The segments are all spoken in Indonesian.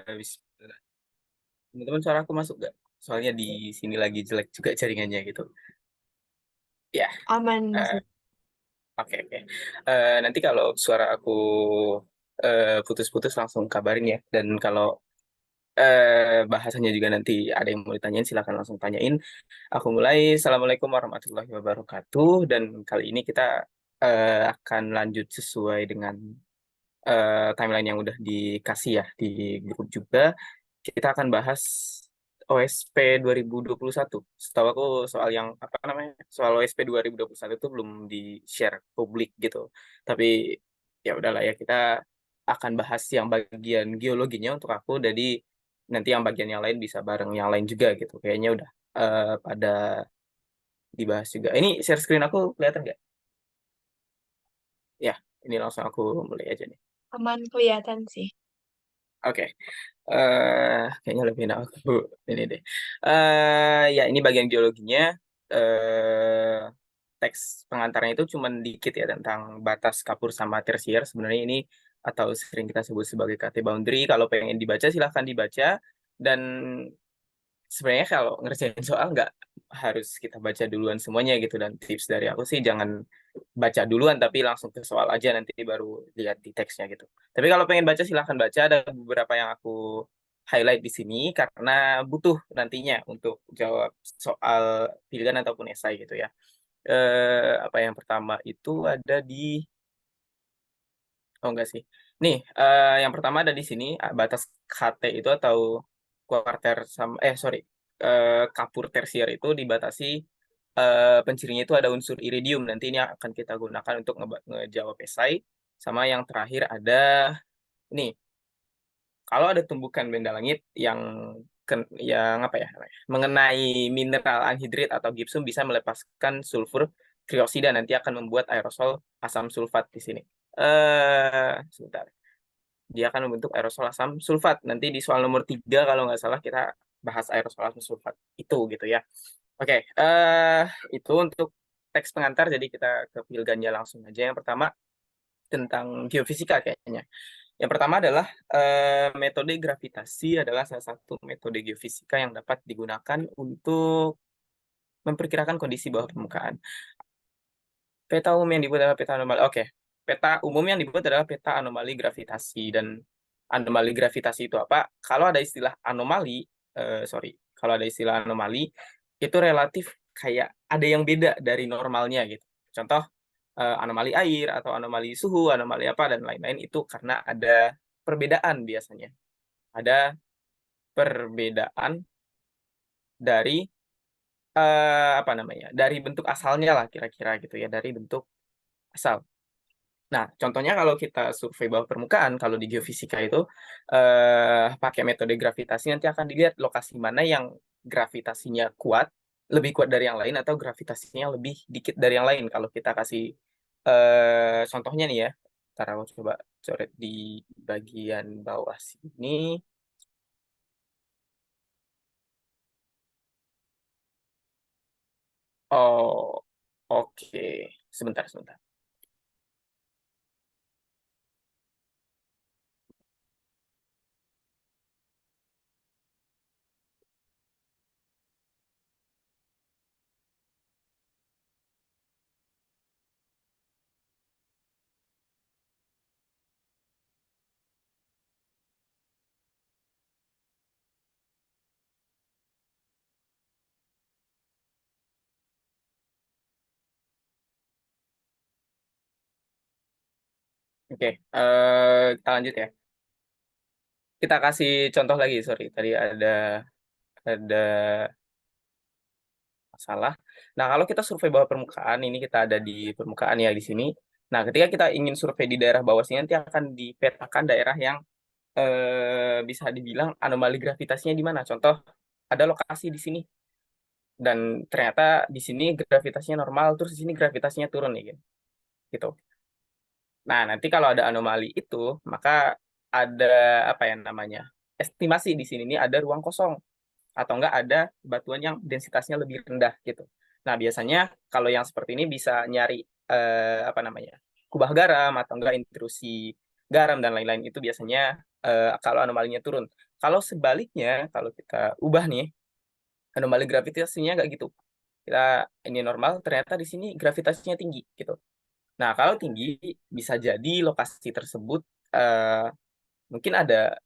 Bismillah. Teman-teman suara aku masuk nggak? Soalnya di sini lagi jelek juga jaringannya gitu. Ya, Aman eh, masih. oke oke. Nanti kalau suara aku putus-putus langsung kabarin ya. Dan kalau bahasanya juga nanti ada yang mau ditanyain silakan langsung tanyain. Aku mulai. Assalamualaikum warahmatullahi wabarakatuh. Dan kali ini kita akan lanjut sesuai dengan timeline yang udah dikasih ya di grup juga. Kita akan bahas OSP 2021. Setahu aku soal yang apa namanya? Soal OSP 2021 itu belum di-share publik gitu. Tapi ya udahlah ya kita akan bahas yang bagian geologinya untuk aku. Jadi nanti yang bagian yang lain bisa bareng yang lain juga gitu. Kayaknya udah pada dibahas juga. Ini share screen aku kelihatan nggak? Ya, ini langsung aku mulai aja nih. Aman kelihatan sih. Oke. Kayaknya lebih enak aku ini deh. Ya ini bagian geologinya. eh Teks pengantarnya itu cuman dikit ya tentang batas kapur sama tersier. Sebenarnya ini atau sering kita sebut sebagai KT boundary. Kalau pengen dibaca silahkan dibaca. Dan sebenarnya kalau ngerjain soal nggak harus kita baca duluan semuanya gitu. Dan tips dari aku sih jangan baca duluan tapi langsung ke soal aja nanti baru lihat di teksnya gitu. Tapi kalau pengen baca silahkan baca. Ada beberapa yang aku highlight di sini karena butuh nantinya untuk jawab soal pilihan ataupun esai gitu ya. Apa yang pertama itu ada di oh enggak sih. Nih, yang pertama ada di sini batas KT itu atau kuarter sama sorry, kapur tersier itu dibatasi pencirinya itu ada unsur iridium. Nanti ini akan kita gunakan untuk ngejawab esai. Sama yang terakhir ada nih, kalau ada tumbukan benda langit yang apa ya namanya, mengenai mineral anhidrit atau gipsum bisa melepaskan sulfur trioksida nanti akan membuat aerosol asam sulfat di sini. Sebentar. Dia akan membentuk aerosol asam sulfat. Nanti di soal nomor 3 kalau nggak salah kita bahas aerosol asam sulfat itu gitu ya. Oke, itu untuk teks pengantar. Jadi kita ke pilganya langsung aja. Yang pertama tentang geofisika kayaknya. Yang pertama adalah metode gravitasi adalah salah satu metode geofisika yang dapat digunakan untuk memperkirakan kondisi bawah permukaan. Peta umum yang dibuat adalah peta anomali. Oke, peta umum yang dibuat adalah peta anomali gravitasi dan anomali gravitasi itu apa? Kalau ada istilah anomali, sorry, kalau ada istilah anomali itu relatif kayak ada yang beda dari normalnya gitu. Contoh anomali air atau anomali suhu, anomali apa dan lain-lain itu karena ada perbedaan biasanya. Ada perbedaan dari apa namanya? Dari bentuk asalnya lah kira-kira gitu ya, dari bentuk asal. Nah, contohnya kalau kita survei bawah permukaan, kalau di geofisika itu pakai metode gravitasi nanti akan dilihat lokasi mana yang gravitasinya kuat, lebih kuat dari yang lain atau gravitasinya lebih dikit dari yang lain. Kalau kita kasih contohnya nih ya, ntar aku coba coret di bagian bawah sini. Oh, oke. Sebentar, sebentar. Oke, kita lanjut ya. Kita kasih contoh lagi, sorry. Tadi ada masalah. Nah, kalau kita survei bawah permukaan, ini kita ada di permukaan ya di sini. Nah, ketika kita ingin survei di daerah bawah sini, nanti akan dipetakan daerah yang bisa dibilang anomali gravitasinya di mana. Contoh, ada lokasi di sini, dan ternyata di sini gravitasinya normal, terus di sini gravitasinya turun nih, gitu. Nah, nanti kalau ada anomali itu, maka ada apa ya namanya, estimasi di sini nih ada ruang kosong atau enggak ada batuan yang densitasnya lebih rendah gitu. Nah, biasanya kalau yang seperti ini bisa nyari apa namanya? Kubah garam atau enggak intrusi garam dan lain-lain itu biasanya kalau anomalinya turun. Kalau sebaliknya, kalau kita ubah nih, anomali gravitasinya nggak gitu. Kita ini normal, ternyata di sini gravitasinya tinggi gitu. Nah, kalau tinggi bisa jadi lokasi tersebut eh, mungkin ada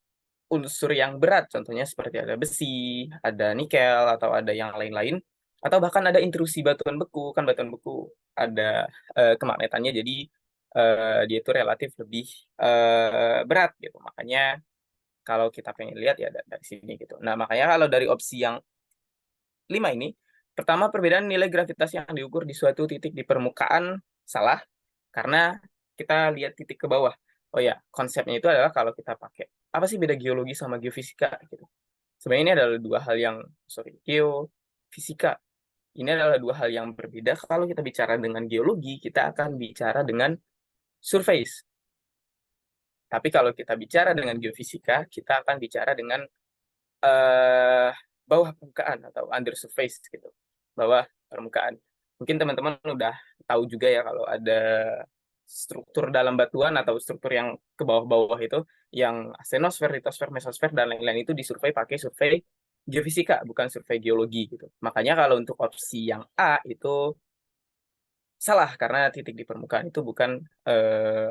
unsur yang berat, contohnya seperti ada besi, ada nikel, atau ada yang lain-lain, atau bahkan ada intrusi batuan beku. Kan batuan beku ada kemagnetannya, jadi dia itu relatif lebih berat gitu. Makanya kalau kita pengen lihat ya dari sini gitu. Nah, makanya kalau dari opsi yang 5 ini, pertama perbedaan nilai gravitasi yang diukur di suatu titik di permukaan salah, karena kita lihat titik ke bawah. Oh ya, konsepnya itu adalah kalau kita pakai, apa sih beda geologi sama geofisika gitu. Sebenarnya ini adalah dua hal yang, geofisika. Ini adalah dua hal yang berbeda. Kalau kita bicara dengan geologi, kita akan bicara dengan surface. Tapi kalau kita bicara dengan geofisika, kita akan bicara dengan eh, bawah permukaan atau under surface gitu, bawah permukaan. Mungkin teman-teman udah tahu juga ya kalau ada struktur dalam batuan atau struktur yang ke bawah-bawah itu, yang astenosfer, litosfer, mesosfer dan lain-lain itu disurvei pakai survei geofisika, bukan survei geologi gitu. Makanya kalau untuk opsi yang A itu salah karena titik di permukaan itu bukan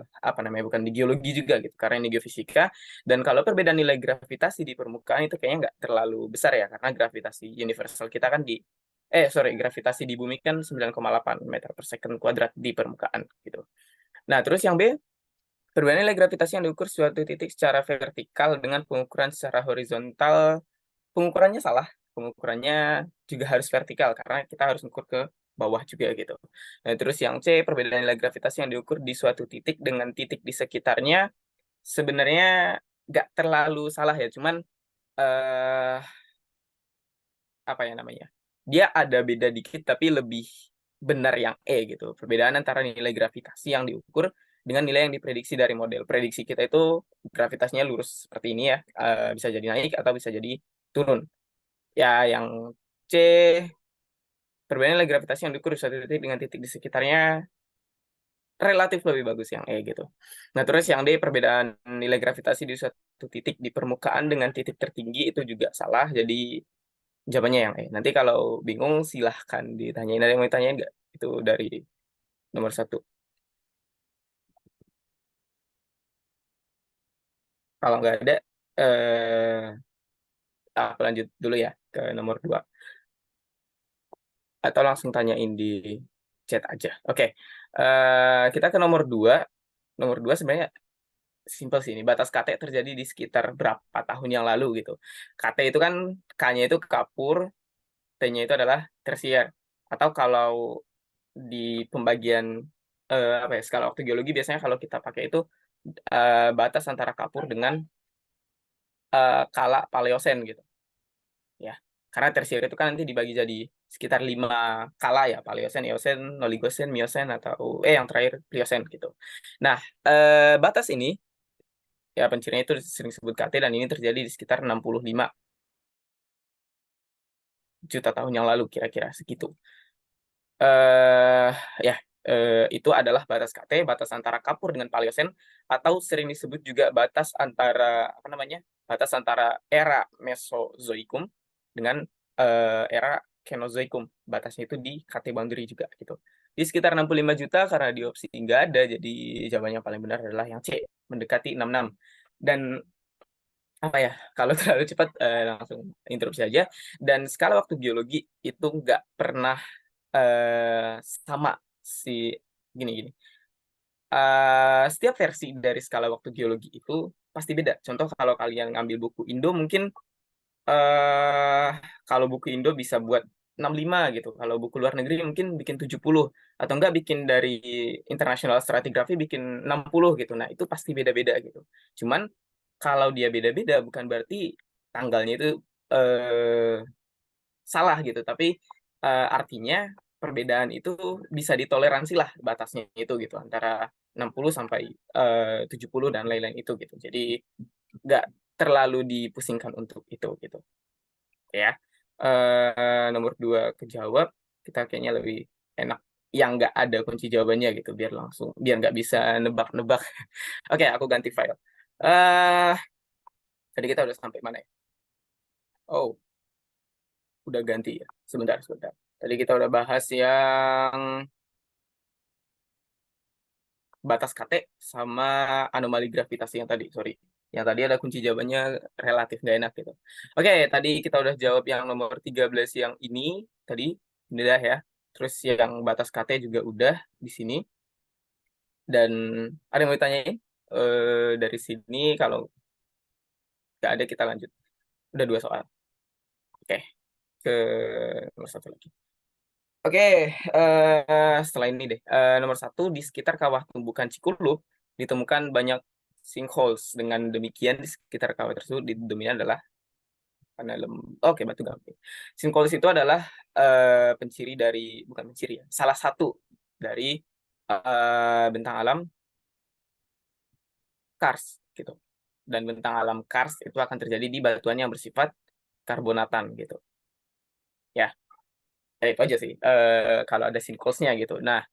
apa namanya, bukan di geologi juga gitu, karena ini geofisika. Dan kalau perbedaan nilai gravitasi di permukaan itu kayaknya nggak terlalu besar ya, karena gravitasi universal kita kan gravitasi di bumi kan 9,8 meter per second kuadrat di permukaan gitu. Nah, terus yang B, perbedaan nilai gravitasi yang diukur suatu titik secara vertikal dengan pengukuran secara horizontal, pengukurannya salah. Pengukurannya juga harus vertikal karena kita harus ukur ke bawah juga gitu. Nah, terus yang C, perbedaan nilai gravitasi yang diukur di suatu titik dengan titik di sekitarnya sebenarnya nggak terlalu salah ya, cuman eh, apa ya namanya? Dia ada beda dikit tapi lebih benar yang E gitu. Perbedaan antara nilai gravitasi yang diukur dengan nilai yang diprediksi dari model. Prediksi kita itu gravitasinya lurus seperti ini ya, bisa jadi naik atau bisa jadi turun. Ya, yang C, perbedaan nilai gravitasi yang diukur di suatu titik dengan titik di sekitarnya relatif lebih bagus yang E gitu. Nah, terus yang D, perbedaan nilai gravitasi di suatu titik di permukaan dengan titik tertinggi itu juga salah. Jadi jawabannya yang E. Nanti kalau bingung silahkan ditanyain. Ada yang mau ditanyain nggak? Itu dari nomor 1. Kalau nggak ada, aku lanjut dulu ya ke nomor 2. Atau langsung tanyain di chat aja. Oke, kita ke nomor 2. Nomor 2 sebenarnya simpel sih ini. Batas KT terjadi di sekitar berapa tahun yang lalu gitu. KT itu kan, K-nya itu kapur, T-nya itu adalah tersier. Atau kalau di pembagian apa ya, skala waktu geologi biasanya kalau kita pakai itu batas antara kapur dengan kala paleosen gitu ya. Karena tersier itu kan nanti dibagi jadi sekitar 5 kala ya, paleosen, eosen, oligosen, miosen, atau yang terakhir pliosen gitu. Nah, batas ini ya pencirinya itu sering disebut KT, dan ini terjadi di sekitar 65 juta tahun yang lalu kira-kira segitu. eh ya, itu adalah batas KT, batas antara kapur dengan paleosen, atau sering disebut juga batas antara apa namanya? Batas antara era Mesozoikum dengan era Kenozoikum. Batasnya itu di KT boundary juga gitu. Di sekitar 65 juta, karena di opsi nggak ada, jadi jawaban yang paling benar adalah yang C, mendekati 66. Dan apa ya, kalau terlalu cepat langsung interupsi aja. Dan skala waktu geologi itu nggak pernah sama si gini gini. Setiap versi dari skala waktu geologi itu pasti beda. Contoh kalau kalian ngambil buku Indo mungkin eh kalau buku Indo bisa buat 65 gitu. Kalau buku luar negeri mungkin bikin 70, atau enggak bikin dari International Stratigraphy bikin 60 gitu. Nah, itu pasti beda-beda gitu. Cuman kalau dia beda-beda bukan berarti tanggalnya itu eh salah gitu, tapi artinya perbedaan itu bisa ditoleransi lah batasnya itu gitu, antara 60 sampai 70 dan lain-lain itu gitu. Jadi nggak terlalu dipusingkan untuk itu gitu ya. Nomor 2 kejawab, kita kayaknya lebih enak yang nggak ada kunci jawabannya gitu, biar nggak bisa nebak-nebak. Oke, aku ganti file. eh Tadi kita udah sampai mana ya? Oh, udah ganti ya. Sebentar, sebentar. Tadi kita udah bahas yang batas KT sama anomali gravitasi yang tadi, sorry. Yang tadi ada kunci jawabannya relatif nggak enak gitu. Oke, tadi kita udah jawab yang nomor 13 yang tadi, ini dah ya. Terus yang batas KT juga udah di sini. Dan ada yang mau ditanyain? Dari sini, kalau nggak ada kita lanjut. Udah 2 soal. Oke, ke nomor satu lagi. Oke, setelah ini deh. Nomor satu, di sekitar kawah tumbukan Cikulub ditemukan banyak sinkholes. Dengan demikian, di sekitar kawah tersebut dominan adalah oke, batu gamping. Sinkholes itu adalah penciri dari, bukan penciri ya, salah satu dari bentang alam kars gitu. Dan bentang alam kars itu akan terjadi di batuan yang bersifat karbonatan gitu. Ya, itu aja sih. Kalau ada sinklesnya gitu. Nah,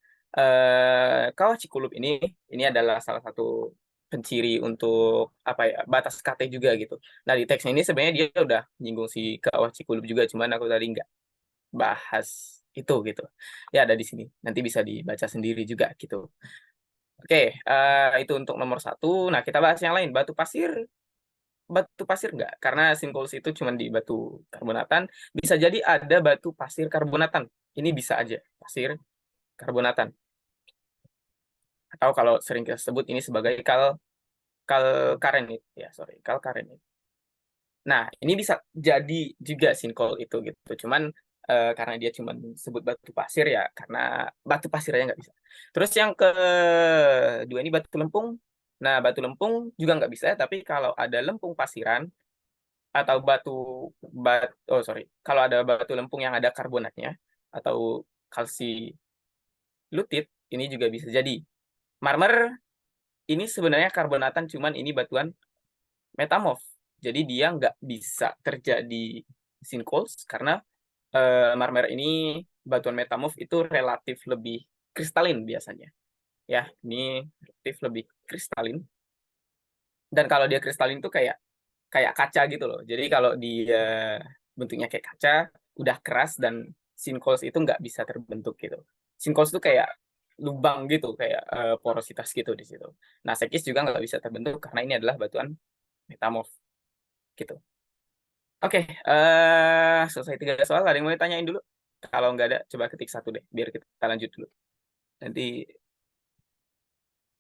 kawah Cikulub ini adalah salah satu penciri untuk apa ya, batas KT juga gitu. Nah, di teksnya ini sebenarnya dia udah nyinggung si kawah Cikulub juga, cuman aku tadi nggak bahas itu gitu. Ya ada di sini. Nanti bisa dibaca sendiri juga gitu. Oke, itu untuk nomor satu. Nah, kita bahas yang lain. Batu pasir enggak, karena sinkholes itu cuma di batu karbonatan. Bisa jadi ada batu pasir karbonatan. Ini bisa aja pasir karbonatan. Atau kalau sering kita sebut ini sebagai kalkarenit ya, sorry, kalkarenit. Nah, ini bisa jadi juga sinkhole itu gitu. Cuman karena dia cuma sebut batu pasir ya, karena batu pasirnya nggak bisa. Terus yang kedua ini batu lempung. Nah, batu lempung juga nggak bisa, tapi kalau ada lempung pasiran atau oh sorry, kalau ada batu lempung yang ada karbonatnya atau kalsi lutit, ini juga bisa jadi. Marmer ini sebenarnya karbonatan, cuman ini batuan metamorf, jadi dia nggak bisa terjadi sinkholes karena marmer ini batuan metamorf itu relatif lebih kristalin biasanya ya, ini relatif lebih kristalin. Dan kalau dia kristalin itu kayak kayak kaca gitu loh. Jadi kalau dia bentuknya kayak kaca, udah keras, dan sinkholes itu nggak bisa terbentuk gitu. Sinkholes itu kayak lubang gitu, kayak porositas gitu di situ. Nah, sekis juga nggak bisa terbentuk karena ini adalah batuan metamorf gitu. Oke, selesai 3 soal. Ada yang mau ditanyain dulu? Kalau nggak ada, coba ketik satu deh, biar kita lanjut dulu. Nanti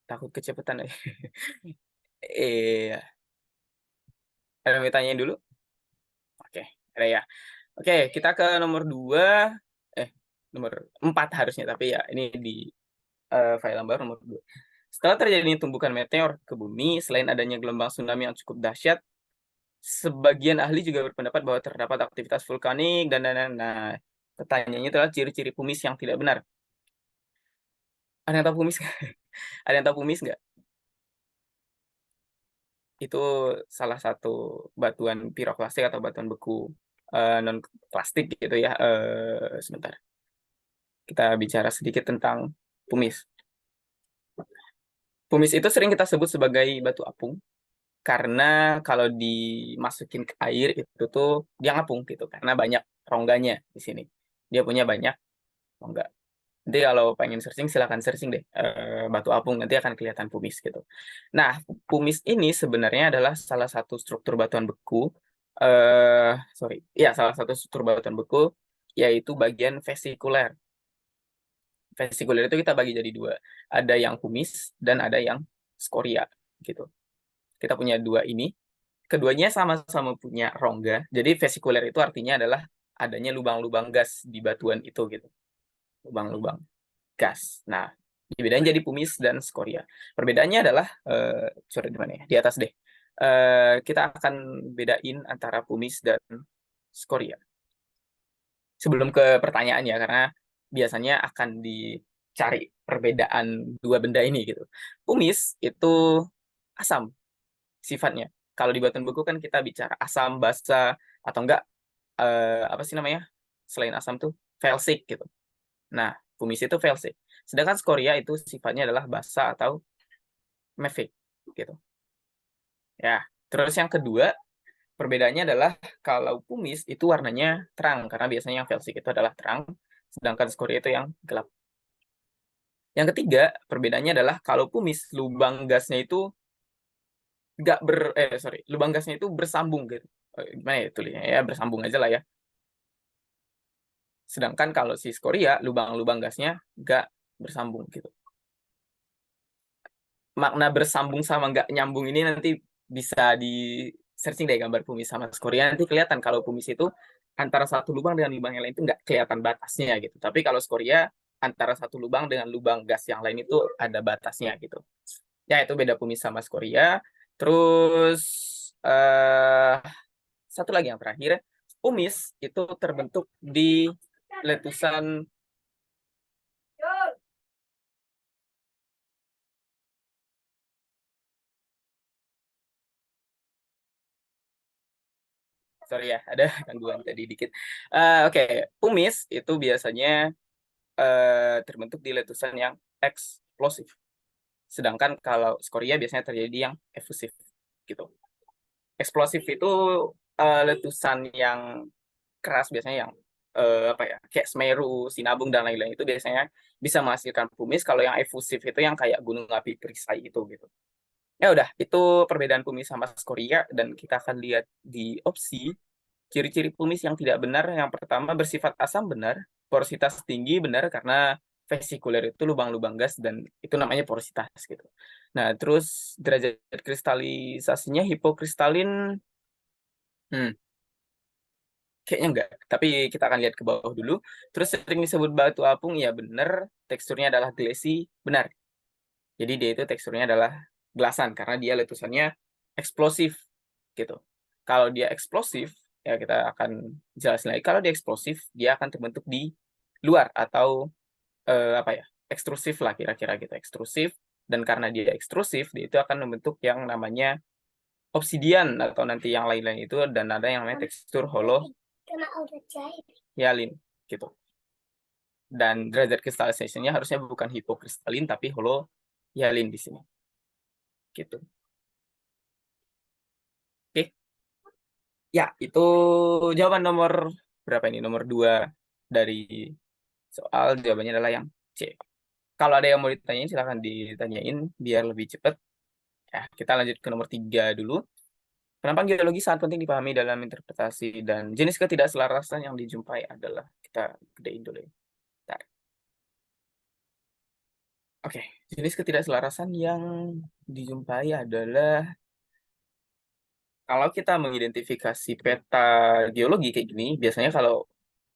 takut kecepatan deh. Ada yang mau ditanyain dulu? Oke, ada ya. Oke, kita ke nomor 2. Nomor 4 harusnya, tapi ya ini di file yang baru nomor 2. Setelah terjadinya tumbukan meteor ke bumi, selain adanya gelombang tsunami yang cukup dahsyat, sebagian ahli juga berpendapat bahwa terdapat aktivitas vulkanik dan. Nah, pertanyaannya adalah ciri-ciri pumis yang tidak benar. Ada yang tahu pumis nggak? Ada yang tahu pumis nggak? Itu salah satu batuan piroklastik atau batuan beku non plastik gitu ya. Sebentar. Kita bicara sedikit tentang pumis. Pumis itu sering kita sebut sebagai batu apung karena kalau dimasukin ke air itu tuh dia ngapung gitu karena banyak rongganya di sini. Dia punya banyak rongga. Nanti kalau pengen searching silahkan searching deh batu apung, nanti akan kelihatan pumis gitu. Nah, pumis ini sebenarnya adalah salah satu struktur batuan beku. Sorry, ya salah satu struktur batuan beku yaitu bagian vesikuler. Vesikuler itu kita bagi jadi 2. Ada yang pumis dan ada yang skoria gitu. Kita punya 2 ini. Keduanya sama-sama punya rongga. Jadi vesikuler itu artinya adalah adanya lubang-lubang gas di batuan itu gitu. Lubang-lubang gas. Nah, dibedain jadi pumis dan skoria. Perbedaannya adalah sorry di mana ya? Di atas deh. Kita akan bedain antara pumis dan skoria. Sebelum ke pertanyaannya, karena biasanya akan dicari perbedaan 2 benda ini gitu. Pumis itu asam sifatnya. Kalau di batuan beku kan kita bicara asam, basa, atau enggak apa sih namanya? Selain asam tuh felsik gitu. Nah, pumice itu VLC. Sedangkan skoria itu sifatnya adalah basa atau mafic gitu. Ya, terus yang kedua perbedaannya adalah kalau pumice itu warnanya terang karena biasanya yang VLC itu adalah terang, sedangkan skoria itu yang gelap. Yang ketiga perbedaannya adalah kalau pumice lubang gasnya itu lubang gasnya itu bersambung gitu. Gimana ya tulisnya ya, bersambung aja lah ya. Sedangkan kalau si skoria lubang-lubang gasnya nggak bersambung gitu. Makna bersambung sama nggak nyambung ini nanti bisa di searching deh gambar pumice sama skoria, nanti kelihatan kalau pumice itu antara satu lubang dengan lubang yang lain itu nggak kelihatan batasnya gitu. Tapi kalau skoria antara satu lubang dengan lubang gas yang lain itu ada batasnya gitu. Ya itu beda pumice sama skoria. Terus eh satu lagi yang terakhir, pumice itu terbentuk di letusan sorry ya, ada gangguan tadi dikit. Oke, pumice itu biasanya terbentuk di letusan yang eksplosif. Sedangkan kalau skoria biasanya terjadi yang efusif gitu. Eksplosif itu letusan yang keras biasanya yang apa ya, kayak Semeru, Sinabung dan lain-lain itu biasanya bisa menghasilkan pumice. Kalau yang efusif itu yang kayak gunung api perisai itu gitu. Ya udah, itu perbedaan pumice sama skoria dan kita akan lihat di opsi. Ciri-ciri pumice yang tidak benar, yang pertama bersifat asam benar, porositas tinggi benar karena vesikuler itu lubang-lubang gas dan itu namanya porositas gitu. Nah, terus derajat kristalisasinya hipokristalin, hmm, kayaknya enggak. Tapi kita akan lihat ke bawah dulu. Terus sering disebut batu apung, ya benar. Teksturnya adalah glassy, benar. Jadi dia itu teksturnya adalah gelasan karena dia letusannya eksplosif gitu. Kalau dia eksplosif, ya kita akan jelasin lagi. Kalau dia eksplosif, dia akan terbentuk di luar atau apa ya, ekstrusif lah kira-kira gitu, ekstrusif. Dan karena dia ekstrusif, dia itu akan membentuk yang namanya obsidian atau nanti yang lain-lain itu, dan ada yang namanya tekstur holohyalin gitu. Dan derajat kristalisasinya harusnya bukan hipokristalin tapi holohyalin di sini. Gitu. Oke. Ya, itu jawaban nomor berapa ini? Nomor 2 dari soal, jawabannya adalah yang C. Kalau ada yang mau ditanyain, silahkan ditanyain biar lebih cepat. Ya, kita lanjut ke nomor 3 dulu. Kenapa geologi sangat penting dipahami dalam interpretasi dan jenis ketidakselarasan yang dijumpai adalah, kita gedein dulu ya. Bentar. Oke, jenis ketidakselarasan yang dijumpai adalah kalau kita mengidentifikasi peta geologi kayak gini, biasanya kalau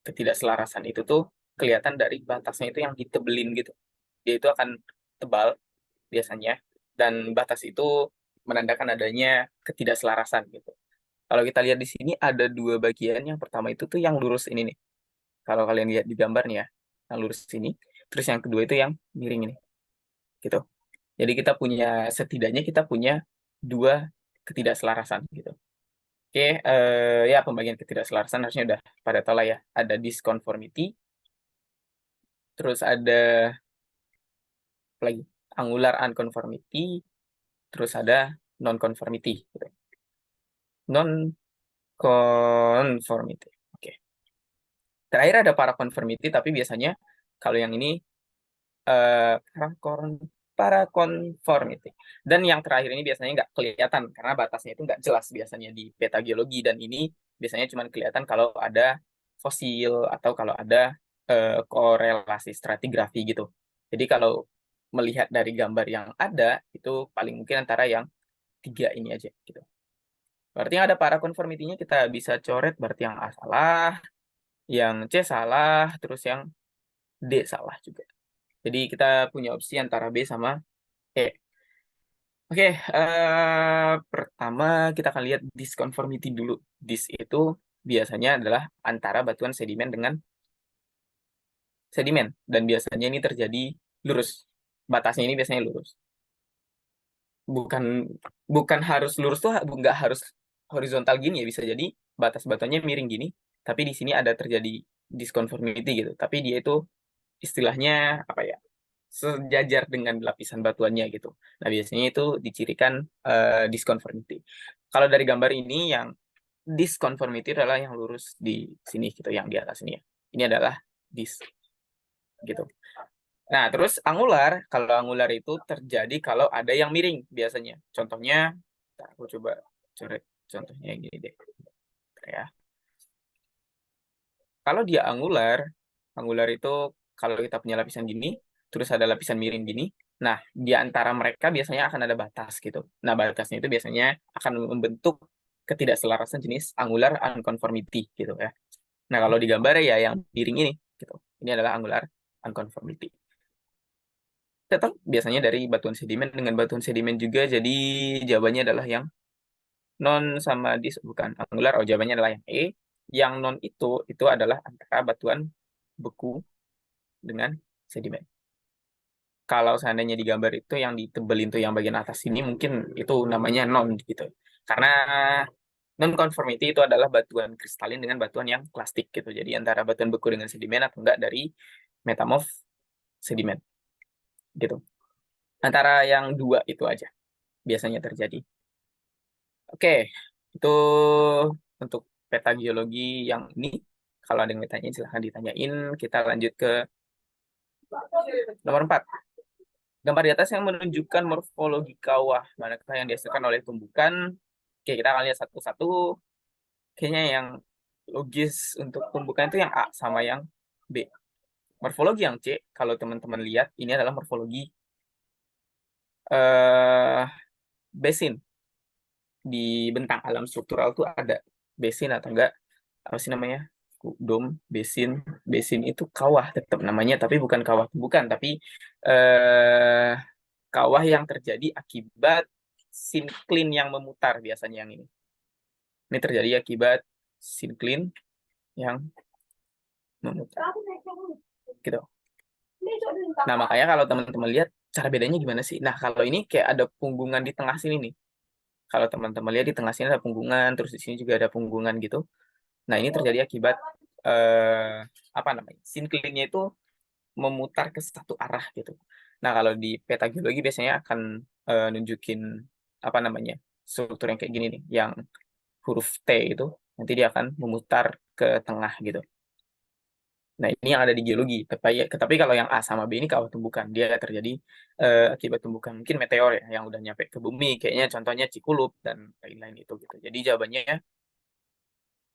ketidakselarasan itu tuh kelihatan dari batasnya itu yang ditebelin gitu. Dia itu akan tebal biasanya, dan batas itu menandakan adanya ketidakselarasan gitu. Kalau kita lihat di sini ada dua bagian. Yang pertama itu tuh yang lurus ini nih. Kalau kalian lihat di gambar nih ya, yang lurus sini. Terus yang kedua itu yang miring ini, gitu. Jadi setidaknya kita punya dua ketidakselarasan gitu. Oke, ya pembagian ketidakselarasan harusnya udah pada tahu lah ya. Ada disconformity, terus ada apa lagi, angular unconformity, terus ada non-conformity. Gitu. Non-conformity. Oke. Terakhir ada paraconformity, tapi biasanya kalau yang ini eh paraconformity. Dan yang terakhir ini biasanya nggak kelihatan karena batasnya itu nggak jelas biasanya di peta geologi, dan ini biasanya cuma kelihatan kalau ada fosil atau kalau ada korelasi stratigrafi gitu. Jadi kalau melihat dari gambar yang ada itu paling mungkin antara yang tiga ini aja gitu. Berarti yang ada paraconformity-nya kita bisa coret, berarti yang A salah, yang C salah, terus yang D salah juga. Jadi kita punya opsi antara B sama E. Oke, pertama kita akan lihat disconformity dulu. Dis itu biasanya adalah antara batuan sedimen dengan sedimen, dan biasanya ini terjadi lurus. Batasnya ini biasanya lurus. Bukan bukan harus lurus tuh, nggak harus horizontal gini ya, bisa jadi batas batuannya miring gini, tapi di sini ada terjadi disconformity gitu. Tapi dia itu istilahnya apa ya, sejajar dengan lapisan batuannya gitu. Nah, biasanya itu dicirikan disconformity. Kalau dari gambar ini yang disconformity adalah yang lurus di sini gitu, yang di atas ini ya. Ini adalah dis gitu. Nah, terus angular, kalau angular itu terjadi kalau ada yang miring biasanya. Contohnya, aku coba coret contohnya yang gini deh. Ya. Kalau dia angular, angular itu kalau kita punya lapisan gini, terus ada lapisan miring gini, nah di antara mereka biasanya akan ada batas gitu. Nah, batasnya itu biasanya akan membentuk ketidakselarasan jenis angular unconformity gitu ya. Nah, kalau di gambar ya yang miring ini gitu. Ini adalah angular unconformity. Tetap biasanya dari batuan sedimen dengan batuan sedimen juga, jadi jawabannya adalah yang non sama dis bukan angular. Oh, jawabannya adalah yang E. Yang non itu adalah antara batuan beku dengan sedimen. Kalau seandainya di gambar itu yang ditebelin tuh yang bagian atas ini mungkin itu namanya non gitu. Karena non conformity itu adalah batuan kristalin dengan batuan yang plastik gitu. Jadi antara batuan beku dengan sedimen atau enggak dari metamorf sedimen gitu. Antara yang dua itu aja biasanya terjadi. Oke, itu untuk peta geologi yang ini. Kalau ada yang bertanya silahkan ditanyain. Kita lanjut ke nomor 4. Gambar di atas yang menunjukkan morfologi kawah, manakah yang dihasilkan oleh tumbukan. Oke, kita akan lihat satu-satu. Kayaknya yang logis untuk tumbukan itu yang A sama yang B. Morfologi yang C, kalau teman-teman lihat, ini adalah morfologi eh, basin. Di bentang alam struktural tuh ada basin atau enggak, apa sih namanya? Dom, basin. Basin itu kawah tetap namanya, tapi bukan kawah tumbukan, tapi eh, kawah yang terjadi akibat sinkline yang memutar biasanya yang ini. Ini terjadi akibat sinkline yang memutar. Gitu. Nah, makanya kalau teman-teman lihat cara bedanya gimana sih? Nah, kalau ini kayak ada punggungan di tengah sini nih. Kalau teman-teman lihat di tengah sini ada punggungan, terus di sini juga ada punggungan gitu. Nah, ini terjadi akibat apa namanya? Sinklinnya itu memutar ke satu arah gitu. Nah, kalau di peta geologi biasanya akan nunjukin apa namanya? Struktur yang kayak gini nih, yang huruf T itu nanti dia akan memutar ke tengah gitu. Nah, ini yang ada di geologi. Tapi kalau yang A sama B ini kawah tumbukan, dia terjadi akibat tumbukan mungkin meteor ya yang udah nyampe ke bumi, kayaknya contohnya Cikulup dan lain-lain itu gitu. Jadi jawabannya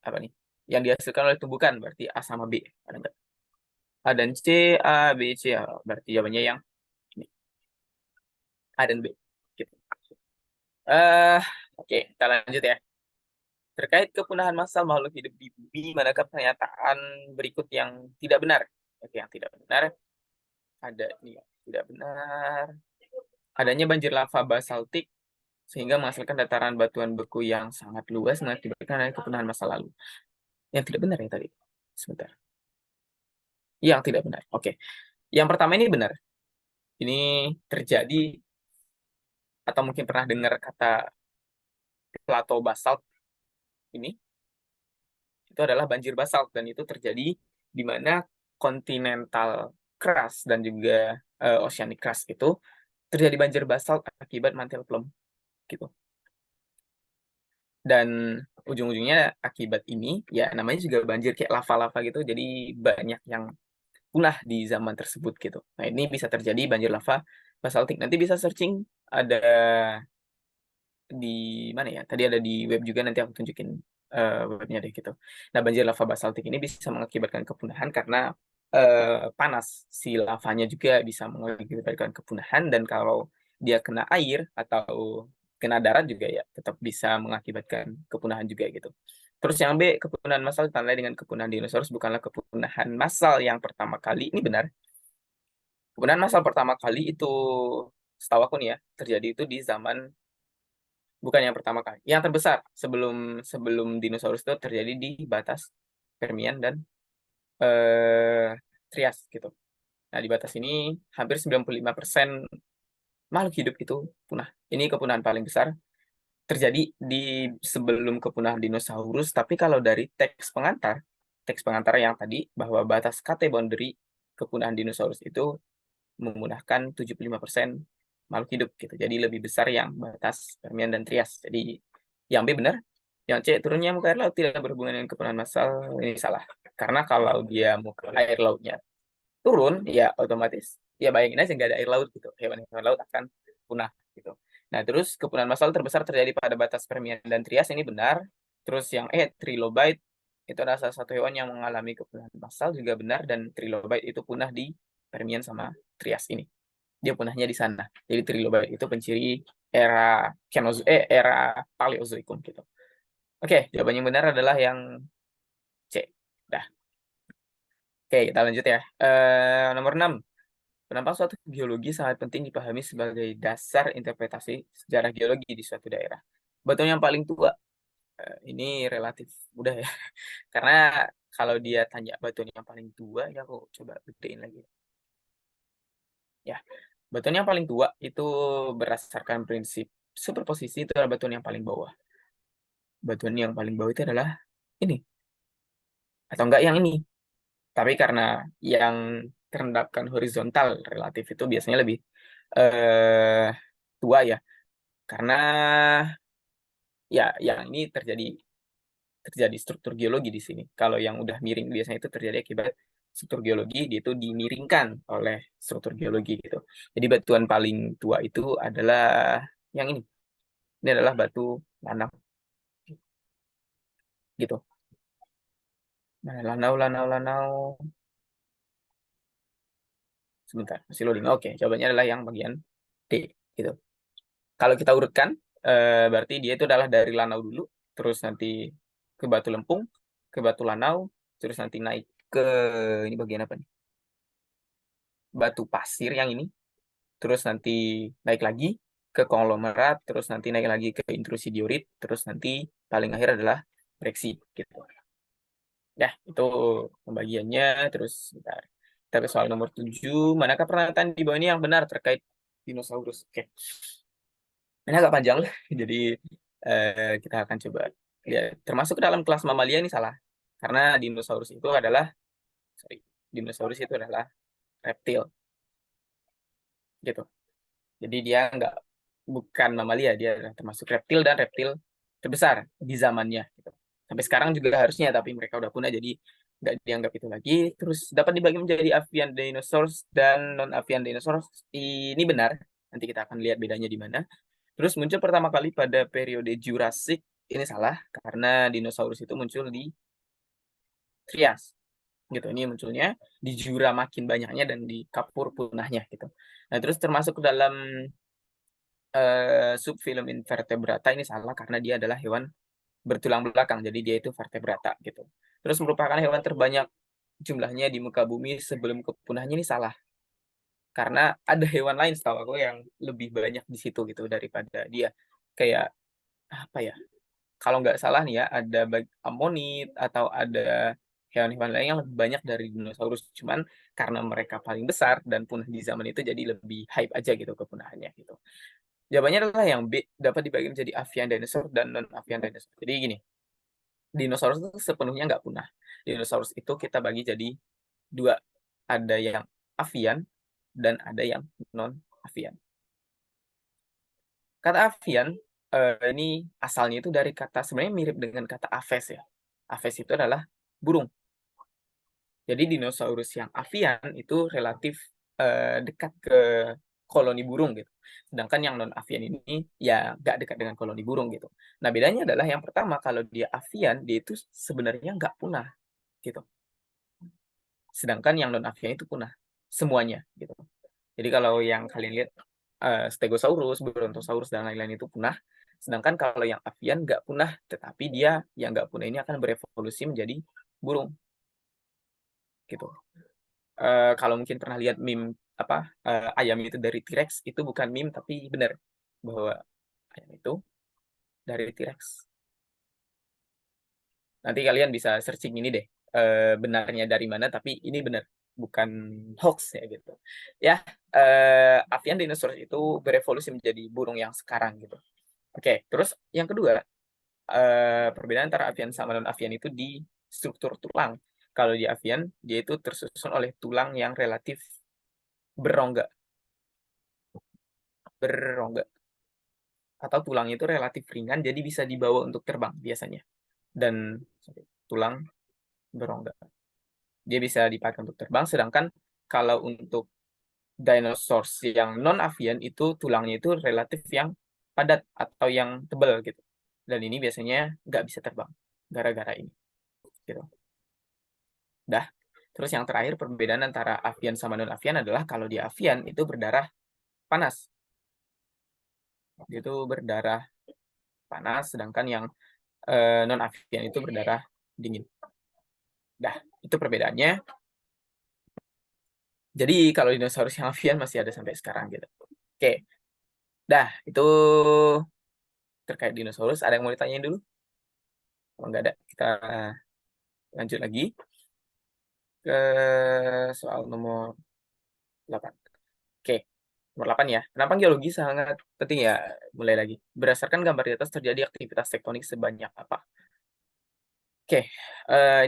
apa nih? Yang dihasilkan oleh tumbukan berarti A sama B. Ada nggak? A dan C, A, B, C. Ya, berarti jawabannya yang ini, A dan B. Gitu. Eh, oke, kita lanjut ya. Terkait kepunahan massal makhluk hidup di bumi, manakah pernyataan berikut yang tidak benar? Oke, yang tidak benar ada ini ya, tidak benar. Adanya banjir lava basaltik sehingga menghasilkan dataran batuan beku yang sangat luas mengakibatkan adanya kepunahan masa lalu. Yang tidak benar ya tadi. Sebentar. Yang tidak benar. Oke. Yang pertama ini benar. Ini terjadi atau mungkin pernah dengar kata plato basalt ini. Itu adalah banjir basalt dan itu terjadi di mana continental crust dan juga oceanic crust itu terjadi banjir basalt akibat mantel plum gitu. Dan ujung-ujungnya akibat ini ya namanya juga banjir kayak lava-lava gitu, jadi banyak yang punah di zaman tersebut gitu. Nah, ini bisa terjadi banjir lava basaltik. Nanti bisa searching, ada di mana ya, tadi ada di web juga, nanti aku tunjukin webnya deh gitu. Nah, banjir lava basaltik ini bisa mengakibatkan kepunahan karena panas si lavanya juga bisa mengakibatkan kepunahan, dan kalau dia kena air atau kena darat juga ya tetap bisa mengakibatkan kepunahan juga gitu. Terus yang B, kepunahan massal ditandai dengan kepunahan dinosaurus bukanlah kepunahan massal yang pertama kali. Ini benar. Kepunahan massal pertama kali itu setahu aku nih ya, terjadi itu di zaman, bukan yang pertama kali. Yang terbesar sebelum sebelum dinosaurus itu terjadi di batas Permian dan Trias gitu. Nah, di batas ini hampir 95% makhluk hidup itu punah. Ini kepunahan paling besar terjadi di sebelum kepunahan dinosaurus, tapi kalau dari teks pengantar yang tadi bahwa batas KT boundary kepunahan dinosaurus itu memudahkan 75% makhluk hidup gitu. Jadi lebih besar yang batas Permian dan Trias. Jadi yang B benar, yang C turunnya muka air laut tidak berhubungan dengan kepunahan massal, ini salah. Karena kalau dia muka air lautnya turun, ya otomatis ya bayangin aja nggak ada air laut gitu. Hewan-hewan laut akan punah gitu. Nah, terus kepunahan massal terbesar terjadi pada batas Permian dan Trias, ini benar. Terus yang trilobite itu adalah salah satu hewan yang mengalami kepunahan massal, juga benar, dan trilobite itu punah di Permian sama Trias ini. Dia punahnya di sana. Jadi trilobite itu penciri era era Paleozoikum gitu. Oke, jawaban yang benar adalah yang C. Dah. Oke, kita lanjut ya. Nomor 6. Kenapa suatu geologi sangat penting dipahami sebagai dasar interpretasi sejarah geologi di suatu daerah? Batuan yang paling tua, ini relatif mudah ya. Karena kalau dia tanya batuan yang paling tua, ya aku coba gedein lagi. Ya, batuan yang paling tua itu berdasarkan prinsip superposisi, itu adalah batuan yang paling bawah. Batuan yang paling bawah itu adalah ini, atau enggak yang ini. Tapi karena yang terendapkan horizontal relatif itu biasanya lebih eh, tua ya. Karena ya yang ini terjadi struktur geologi di sini. Kalau yang udah miring biasanya itu terjadi akibat struktur geologi, dia itu dimiringkan oleh struktur geologi gitu. Jadi batuan paling tua itu adalah yang ini. Ini adalah batu lanau gitu. Nah, lanau. Sebentar, masih loading. Oke, jawabannya adalah yang bagian D gitu. Kalau kita urutkan, berarti dia itu adalah dari lanau dulu, terus nanti ke Batu Lempung, ke Batu Lanau, terus nanti naik ke ini bagian apa nih? Batu Pasir yang ini, terus nanti naik lagi ke konglomerat, terus nanti naik lagi ke intrusi diorit, terus nanti paling akhir adalah breksi gitu. Ya, itu pembagiannya. Terus bentar. Kita ke soal nomor 7. Manakah pernyataan di bawah ini yang benar terkait dinosaurus? Oke. Ini agak panjang, jadi kita akan coba lihat. Termasuk dalam kelas mamalia ini salah. Karena sorry, dinosaurus itu adalah reptil, gitu. Jadi dia bukan mamalia, dia adalah termasuk reptil dan reptil terbesar di zamannya. Gitu. Sampai sekarang juga harusnya, tapi mereka udah punah, jadi nggak dianggap itu lagi. Terus dapat dibagi menjadi avian dinosaurs dan non-avian dinosaurs. Ini benar. Nanti kita akan lihat bedanya di mana. Terus muncul pertama kali pada periode Jurassic. Ini salah, karena dinosaurus itu muncul di Trias. Gitu, ini munculnya di Jura makin banyaknya dan di Kapur punahnya gitu. Nah, terus termasuk dalam subfilum invertebrata, ini salah karena dia adalah hewan bertulang belakang, jadi dia itu vertebrata gitu. Terus merupakan hewan terbanyak jumlahnya di muka bumi sebelum kepunahnya, ini salah. Karena ada hewan lain setahu aku yang lebih banyak di situ gitu daripada dia. Kayak apa ya? Kalau nggak salah nih ya, ada amonit atau ada hewan-hewan lain yang lebih banyak dari dinosaurus. Cuman karena mereka paling besar dan punah di zaman itu, jadi lebih hype aja gitu kepunahannya gitu. Jawabannya adalah yang B, dapat dibagi menjadi avian dinosaur dan non-avian dinosaur. Jadi gini, dinosaurus itu sepenuhnya nggak punah. Dinosaurus itu kita bagi jadi dua. Ada yang avian dan ada yang non-avian. Kata avian, ini asalnya itu dari kata, sebenarnya mirip dengan kata aves ya. Aves itu adalah burung. Jadi dinosaurus yang avian itu relatif dekat ke koloni burung gitu. Sedangkan yang non avian ini ya nggak dekat dengan koloni burung gitu. Nah, bedanya adalah yang pertama, kalau dia avian dia itu sebenarnya nggak punah gitu. Sedangkan yang non avian itu punah semuanya gitu. Jadi kalau yang kalian lihat Stegosaurus, Brontosaurus dan lain-lain itu punah. Sedangkan kalau yang avian nggak punah, tetapi dia yang nggak punah ini akan berevolusi menjadi burung gitu. Kalau mungkin pernah lihat meme apa ayam itu dari T-Rex, itu bukan meme tapi benar bahwa ayam itu dari T-Rex. Nanti kalian bisa searching ini deh, benarnya dari mana, tapi ini benar, bukan hoax ya gitu. Ya, avian dinosaurus itu berevolusi menjadi burung yang sekarang gitu. Oke, terus yang kedua, perbedaan antara avian sama non avian itu di struktur tulang. Kalau di avian, dia itu tersusun oleh tulang yang relatif berongga. Berongga. Atau tulangnya itu relatif ringan, jadi bisa dibawa untuk terbang biasanya. Dan tulang berongga. Dia bisa dipakai untuk terbang, sedangkan kalau untuk dinosaurs yang non-avian itu tulangnya itu relatif yang padat atau yang tebal gitu. Dan ini biasanya nggak bisa terbang gara-gara ini. Gitu. Dah. Terus yang terakhir perbedaan antara avian sama non-avian adalah kalau di avian itu berdarah panas. Dia itu berdarah panas, sedangkan yang non-avian itu berdarah dingin. Dah, itu perbedaannya. Jadi kalau dinosaurus yang avian masih ada sampai sekarang gitu. Oke. Dah, itu terkait dinosaurus. Ada yang mau ditanyain dulu? Kalau nggak ada, kita lanjut lagi ke soal nomor 8. Oke, nomor 8 ya. Kenapa geologi sangat penting ya? Mulai lagi. Berdasarkan gambar di atas terjadi aktivitas tektonik sebanyak apa? Oke,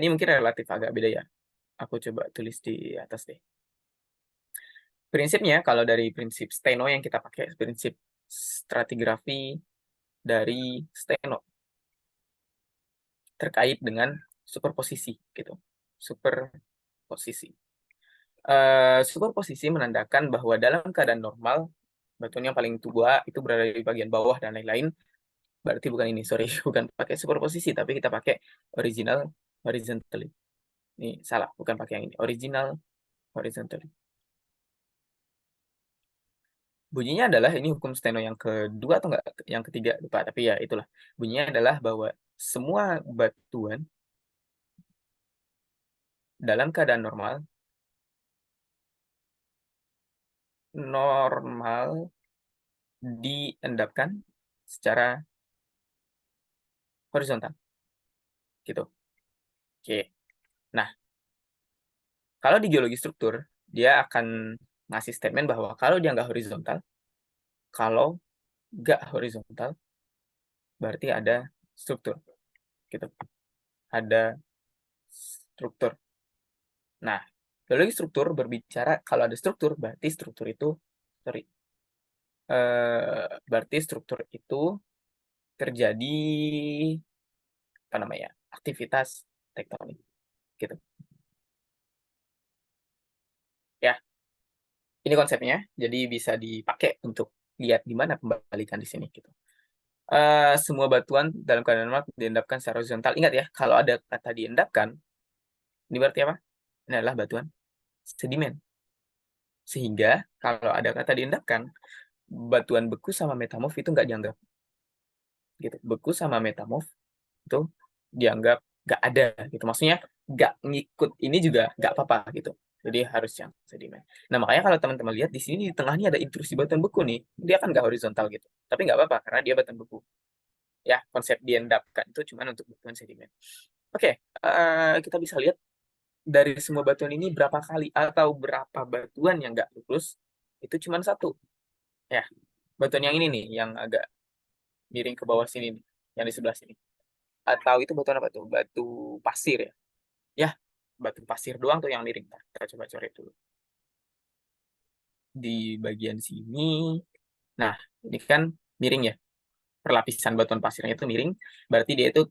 ini mungkin relatif agak beda ya. Aku coba tulis di atas deh. Prinsipnya, kalau dari prinsip steno yang kita pakai, prinsip stratigrafi dari steno terkait dengan superposisi gitu. Superposisi. Superposisi menandakan bahwa dalam keadaan normal, batuan yang paling tua itu berada di bagian bawah dan lain-lain. Berarti bukan ini, sorry, bukan pakai superposisi, tapi kita pakai original horizontally. Ini salah, bukan pakai yang ini. Original horizontally. Bunyinya adalah, ini hukum steno yang kedua atau enggak, yang ketiga, lupa, tapi ya itulah. Bunyinya adalah bahwa semua batuan dalam keadaan normal diendapkan secara horizontal gitu. Oke. Nah, kalau di geologi struktur dia akan ngasih statement bahwa kalau dia nggak horizontal, berarti ada struktur gitu. Ada struktur. Nah, geologi struktur berbicara kalau ada struktur berarti struktur itu terjadi apa namanya? Aktivitas tektonik gitu. Ya. Ini konsepnya, jadi bisa dipakai untuk lihat di mana pembalikan di sini gitu. Semua batuan dalam keadaan normal diendapkan secara horizontal. Ingat ya, kalau ada kata diendapkan, ini berarti apa? Ini adalah batuan sedimen. Sehingga kalau ada kata diendapkan, batuan beku sama metamorf itu nggak dianggap. Gitu. Beku sama metamorf itu dianggap nggak ada gitu. Maksudnya nggak ngikut ini juga nggak apa-apa gitu. Jadi harus yang sedimen. Nah makanya kalau teman-teman lihat di sini di tengah ini ada intrusi batuan beku nih, dia kan nggak horizontal gitu. Tapi nggak apa-apa karena dia batuan beku. Ya konsep diendapkan itu cuma untuk batuan sedimen. Oke, kita bisa lihat dari semua batuan ini berapa kali atau berapa batuan yang nggak lurus itu cuma satu. Ya, batuan yang ini nih yang agak miring ke bawah sini nih, yang di sebelah sini. Atau itu batuan apa tuh? Batu pasir ya. Ya, batu pasir doang tuh yang miring. Kita coba coret dulu. Di bagian sini. Nah, ini kan miring ya. Perlapisan batuan pasirnya itu miring. Berarti dia itu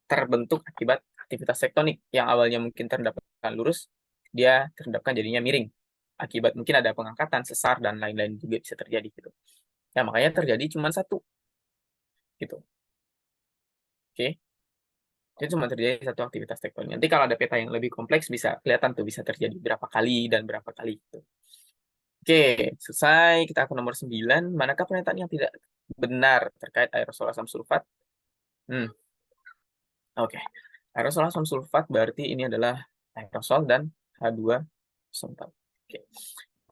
terbentuk akibat aktivitas tektonik. Yang awalnya mungkin terendapkan lurus, dia terendapkan jadinya miring. Akibat mungkin ada pengangkatan, sesar, dan lain-lain juga bisa terjadi gitu. Ya, makanya terjadi cuma satu. Gitu. Oke. Itu cuma terjadi satu aktivitas tektonik. Nanti kalau ada peta yang lebih kompleks bisa kelihatan tuh bisa terjadi berapa kali dan berapa kali gitu. Oke, selesai. Kita ke nomor 9. Manakah pernyataan yang tidak benar terkait aerosol asam sulfat? Oke. Aerosol asam sulfat berarti ini adalah aerosol dan H2SO4. Oke.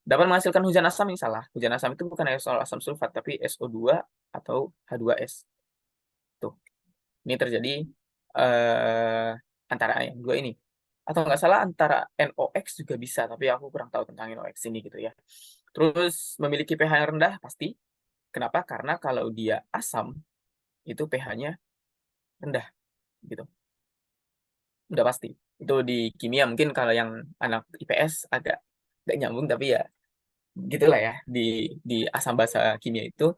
Dapat menghasilkan hujan asam ini salah. Hujan asam itu bukan aerosol asam sulfat tapi SO2 atau H2S. Tuh. Ini terjadi antara yang dua ini. Atau nggak salah antara NOx juga bisa, tapi aku kurang tahu tentang NOx ini gitu ya. Terus memiliki pH yang rendah pasti. Kenapa? Karena kalau dia asam itu pH-nya rendah gitu. udah pasti. Itu di kimia mungkin kalau yang anak IPS agak nggak nyambung, tapi ya gitulah ya. Di asam basa kimia itu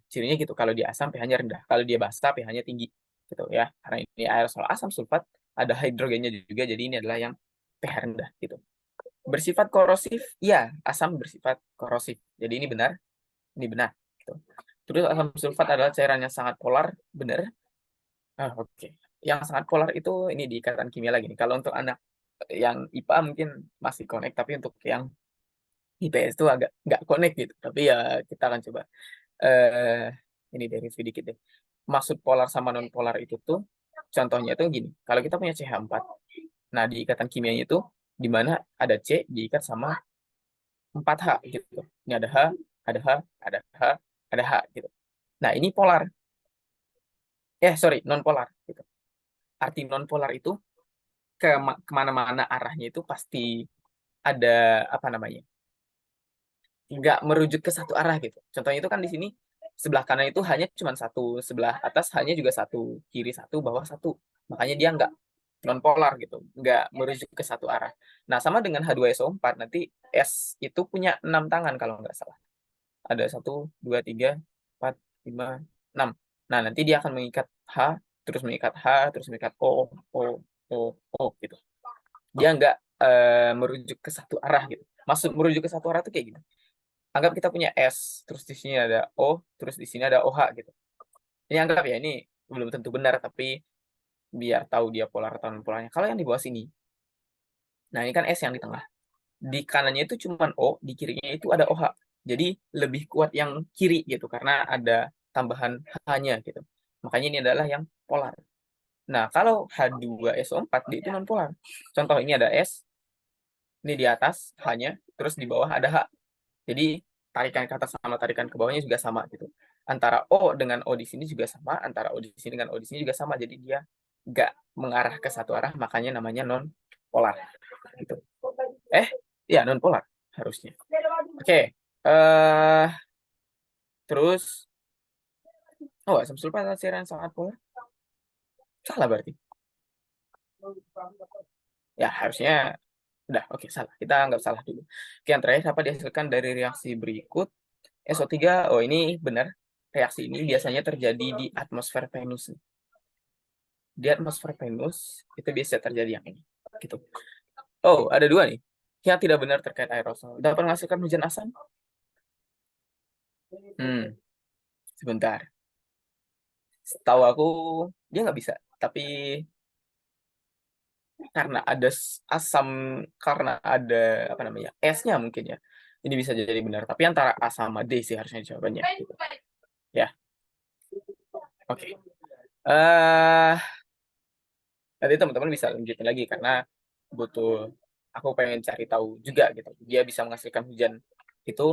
cirinya gitu. Kalau dia asam pH-nya rendah, kalau dia basa pH-nya tinggi gitu ya. Karena ini aerosol asam sulfat, ada hidrogennya juga, jadi ini adalah yang pH rendah gitu. Bersifat korosif, ya, asam bersifat korosif. Jadi ini benar gitu. Terus asam sulfat adalah cairan yang sangat polar, benar. Oke. Yang sangat polar itu ini di ikatan kimia lagi nih. Kalau untuk anak yang IPA mungkin masih connect, tapi untuk yang IPS itu agak nggak connect gitu. Tapi ya kita akan coba eh ini dari review dikit deh. Maksud polar sama non polar itu tuh contohnya tuh gini. Kalau kita punya CH4, nah di ikatan kimianya itu di mana ada C diikat sama 4H gitu. Ini ada H, ada H, ada H, ada H gitu. Nah, ini polar. Sorry, non polar gitu. Arti non polar itu kemana-mana arahnya itu pasti ada apa namanya, nggak merujuk ke satu arah gitu. Contohnya itu kan di sini sebelah kanan itu hanya cuma satu, sebelah atas hanya juga satu, kiri satu, bawah satu. Makanya dia nggak non polar gitu, nggak merujuk ke satu arah. Nah, sama dengan H2SO4 nanti S itu punya 6 tangan kalau nggak salah. Ada 1, 2, 3, 4, 5, 6. Nah, nanti dia akan mengikat H, terus mengikat O gitu. Dia nggak merujuk ke satu arah gitu. Maksud merujuk ke satu arah itu kayak gini. Anggap kita punya S, terus di sini ada O, terus di sini ada OH gitu. Ini anggap ya, ini belum tentu benar, tapi biar tahu dia polar atau non polarnya. Kalau yang di bawah sini, nah ini kan S yang di tengah. Di kanannya itu cuma O, di kirinya itu ada OH. Jadi lebih kuat yang kiri gitu, karena ada tambahan H-nya gitu. Makanya ini adalah yang polar. Nah, kalau H2SO4 dia itu non polar. Contoh ini ada S, ini di atas H-nya, terus di bawah ada H. Jadi tarikan ke atas sama tarikan ke bawahnya juga sama gitu. Antara O dengan O di sini juga sama, antara O di sini dengan O di sini juga sama. Jadi dia nggak mengarah ke satu arah, makanya namanya non polar. Gitu. Ya non polar harusnya. Oke. Terus, asam sulfat adalah cairan yang sangat polar. Salah berarti. Ya harusnya udah. Oke, salah. Kita anggap salah dulu. Oke, yang terakhir apa dihasilkan dari reaksi berikut? SO3, ini benar. Reaksi ini biasanya terjadi di atmosfer Venus. Di atmosfer Venus itu biasa terjadi yang ini. Gitu. Ada dua nih. Yang tidak benar terkait aerosol. Dapat menghasilkan hujan asam? Sebentar. Setahu aku dia nggak bisa. Tapi karena ada asam, karena ada apa namanya, esnya mungkin ya. Ini bisa jadi benar. Tapi antara A sama D sih harusnya jawabannya. Gitu. Ya, oke. Nanti teman-teman bisa lanjutin lagi karena butuh, aku pengen cari tahu juga gitu. Dia bisa menghasilkan hujan itu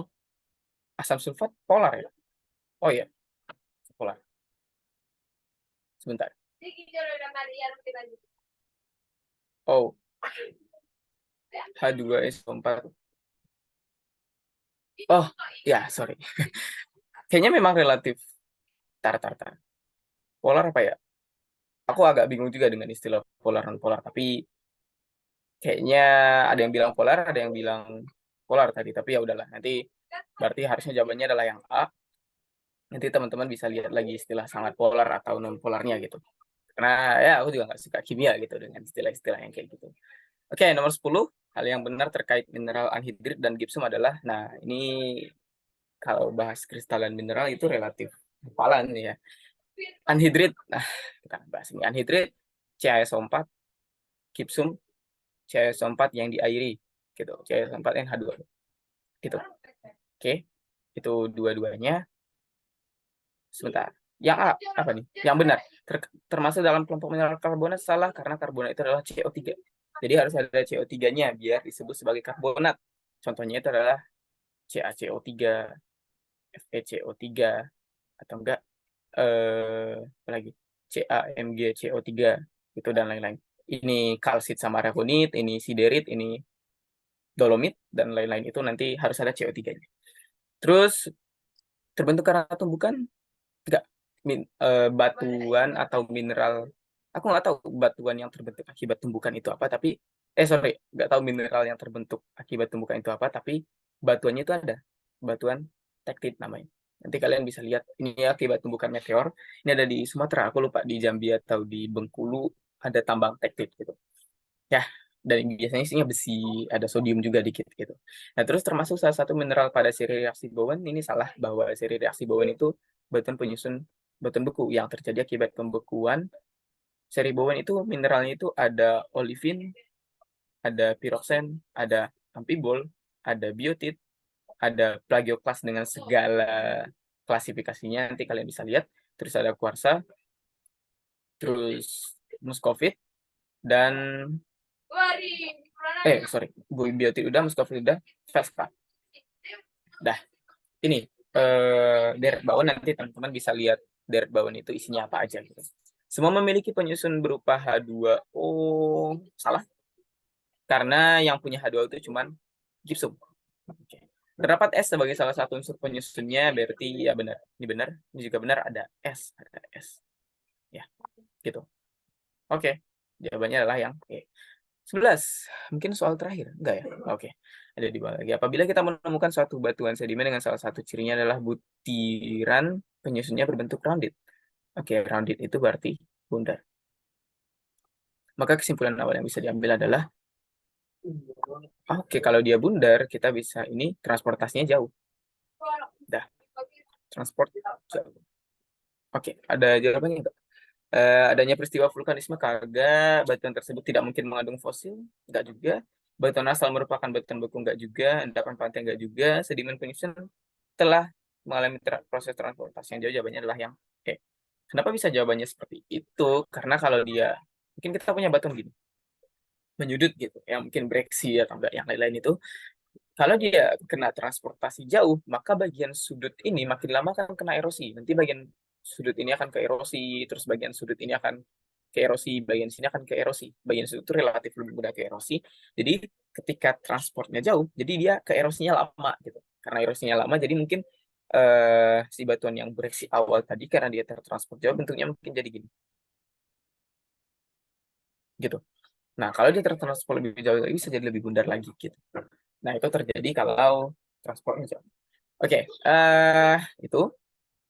asam sulfat polar ya? Oh iya, polar. Sebentar. Oh, H2SO4. Oh, ya, sorry. Kayaknya memang relatif. Tar. Polar apa ya? Aku agak bingung juga dengan istilah polar non polar, tapi kayaknya ada yang bilang polar, ada yang bilang polar tadi. Tapi ya udahlah, nanti berarti harusnya jawabannya adalah yang A. Nanti teman-teman bisa lihat lagi istilah sangat polar atau non polarnya gitu. Karena ya aku juga nggak suka kimia gitu dengan istilah-istilah yang kayak gitu. Oke, nomor 10, hal yang benar terkait mineral anhidrit dan gipsum adalah, nah ini kalau bahas kristalan mineral itu relatif hafalan ya. Anhidrit, nah kita bahas ini. Anhidrit, CaSO4, gipsum, CaSO4 yang diairi, gitu. CaSO4 NH2, gitu. Oke, itu dua-duanya. Sebentar. Yang A, apa nih? Yang benar. Termasuk dalam kelompok mineral karbonat salah karena karbonat itu adalah CO3. Jadi harus ada CO3-nya biar disebut sebagai karbonat. Contohnya itu adalah CaCO3, FeCO3, atau enggak apa lagi? CaMgCO3 itu dan lain-lain. Ini kalsit sama aragonit, ini siderit, ini dolomit dan lain-lain, itu nanti harus ada CO3-nya. Terus terbentuk karena tumbukan enggak, batuan atau mineral Aku nggak tahu batuan yang terbentuk akibat tumbukan itu apa, tapi sorry, nggak tahu mineral yang terbentuk akibat tumbukan itu apa, tapi batuannya itu ada. Batuan tektit namanya. Nanti kalian bisa lihat ini akibat tumbukan meteor. Ini ada di Sumatera, aku lupa di Jambi atau di Bengkulu ada tambang tektit gitu. Ya, dan biasanya isinya besi, ada sodium juga dikit gitu. Nah, terus termasuk salah satu mineral pada seri reaksi Bowen, ini salah bahwa seri reaksi Bowen itu batuan penyusun batuan beku yang terjadi akibat pembekuan. Seri Bowen itu mineralnya itu ada olivin, ada piroxen, ada ampibol, ada biotit, ada plagioklas dengan segala klasifikasinya nanti kalian bisa lihat. Terus ada kuarsa, terus muskovit dan sorry, biotit udah, muskovit udah, feldspath. Dah, ini deret bawon nanti teman-teman bisa lihat deret bawon itu isinya apa aja gitu. Semua memiliki penyusun berupa H2O. Salah. Karena yang punya H2O itu cuman gipsum. Oke. Terdapat S sebagai salah satu unsur penyusunnya, berarti ya benar. Ini benar, ini juga benar, ada S. Ya, gitu. Oke. Jawabannya adalah yang E. 11. Mungkin soal terakhir. Enggak ya? Oke. Ada di bawah lagi. Apabila kita menemukan suatu batuan sedimen dengan salah satu cirinya adalah butiran penyusunnya berbentuk rounded. Oke, rounded itu berarti bundar. Maka kesimpulan awal yang bisa diambil adalah oke, kalau dia bundar, kita bisa ini transportasinya jauh. Dah, transport jauh. Oke, ada jawabannya enggak? Adanya peristiwa vulkanisme kagak, batuan tersebut tidak mungkin mengandung fosil, enggak juga. Batuan asal merupakan batuan beku, enggak juga. Endapan pantai, enggak juga. Sedimen penyusun telah mengalami proses transportasi yang jauh, jawabannya adalah yang oke. Kenapa bisa jawabannya seperti itu? Karena kalau dia, mungkin kita punya batuan gini, menyudut gitu, yang mungkin breksi atau enggak yang lain-lain itu, kalau dia kena transportasi jauh, maka bagian sudut ini makin lama akan kena erosi. Nanti bagian sudut ini akan ke erosi, terus bagian sudut ini akan ke erosi, bagian sini akan ke erosi. Bagian sudut itu relatif lebih mudah ke erosi. Jadi ketika transportnya jauh, jadi dia ke erosinya lama gitu. Karena erosinya lama, jadi mungkin si batuan yang bereaksi awal tadi karena dia tertransport jauh bentuknya mungkin jadi gini. Gitu. Nah, kalau dia tertransport lebih jauh lagi bisa jadi lebih bundar lagi gitu. Nah, itu terjadi kalau transportnya jauh. Oke, itu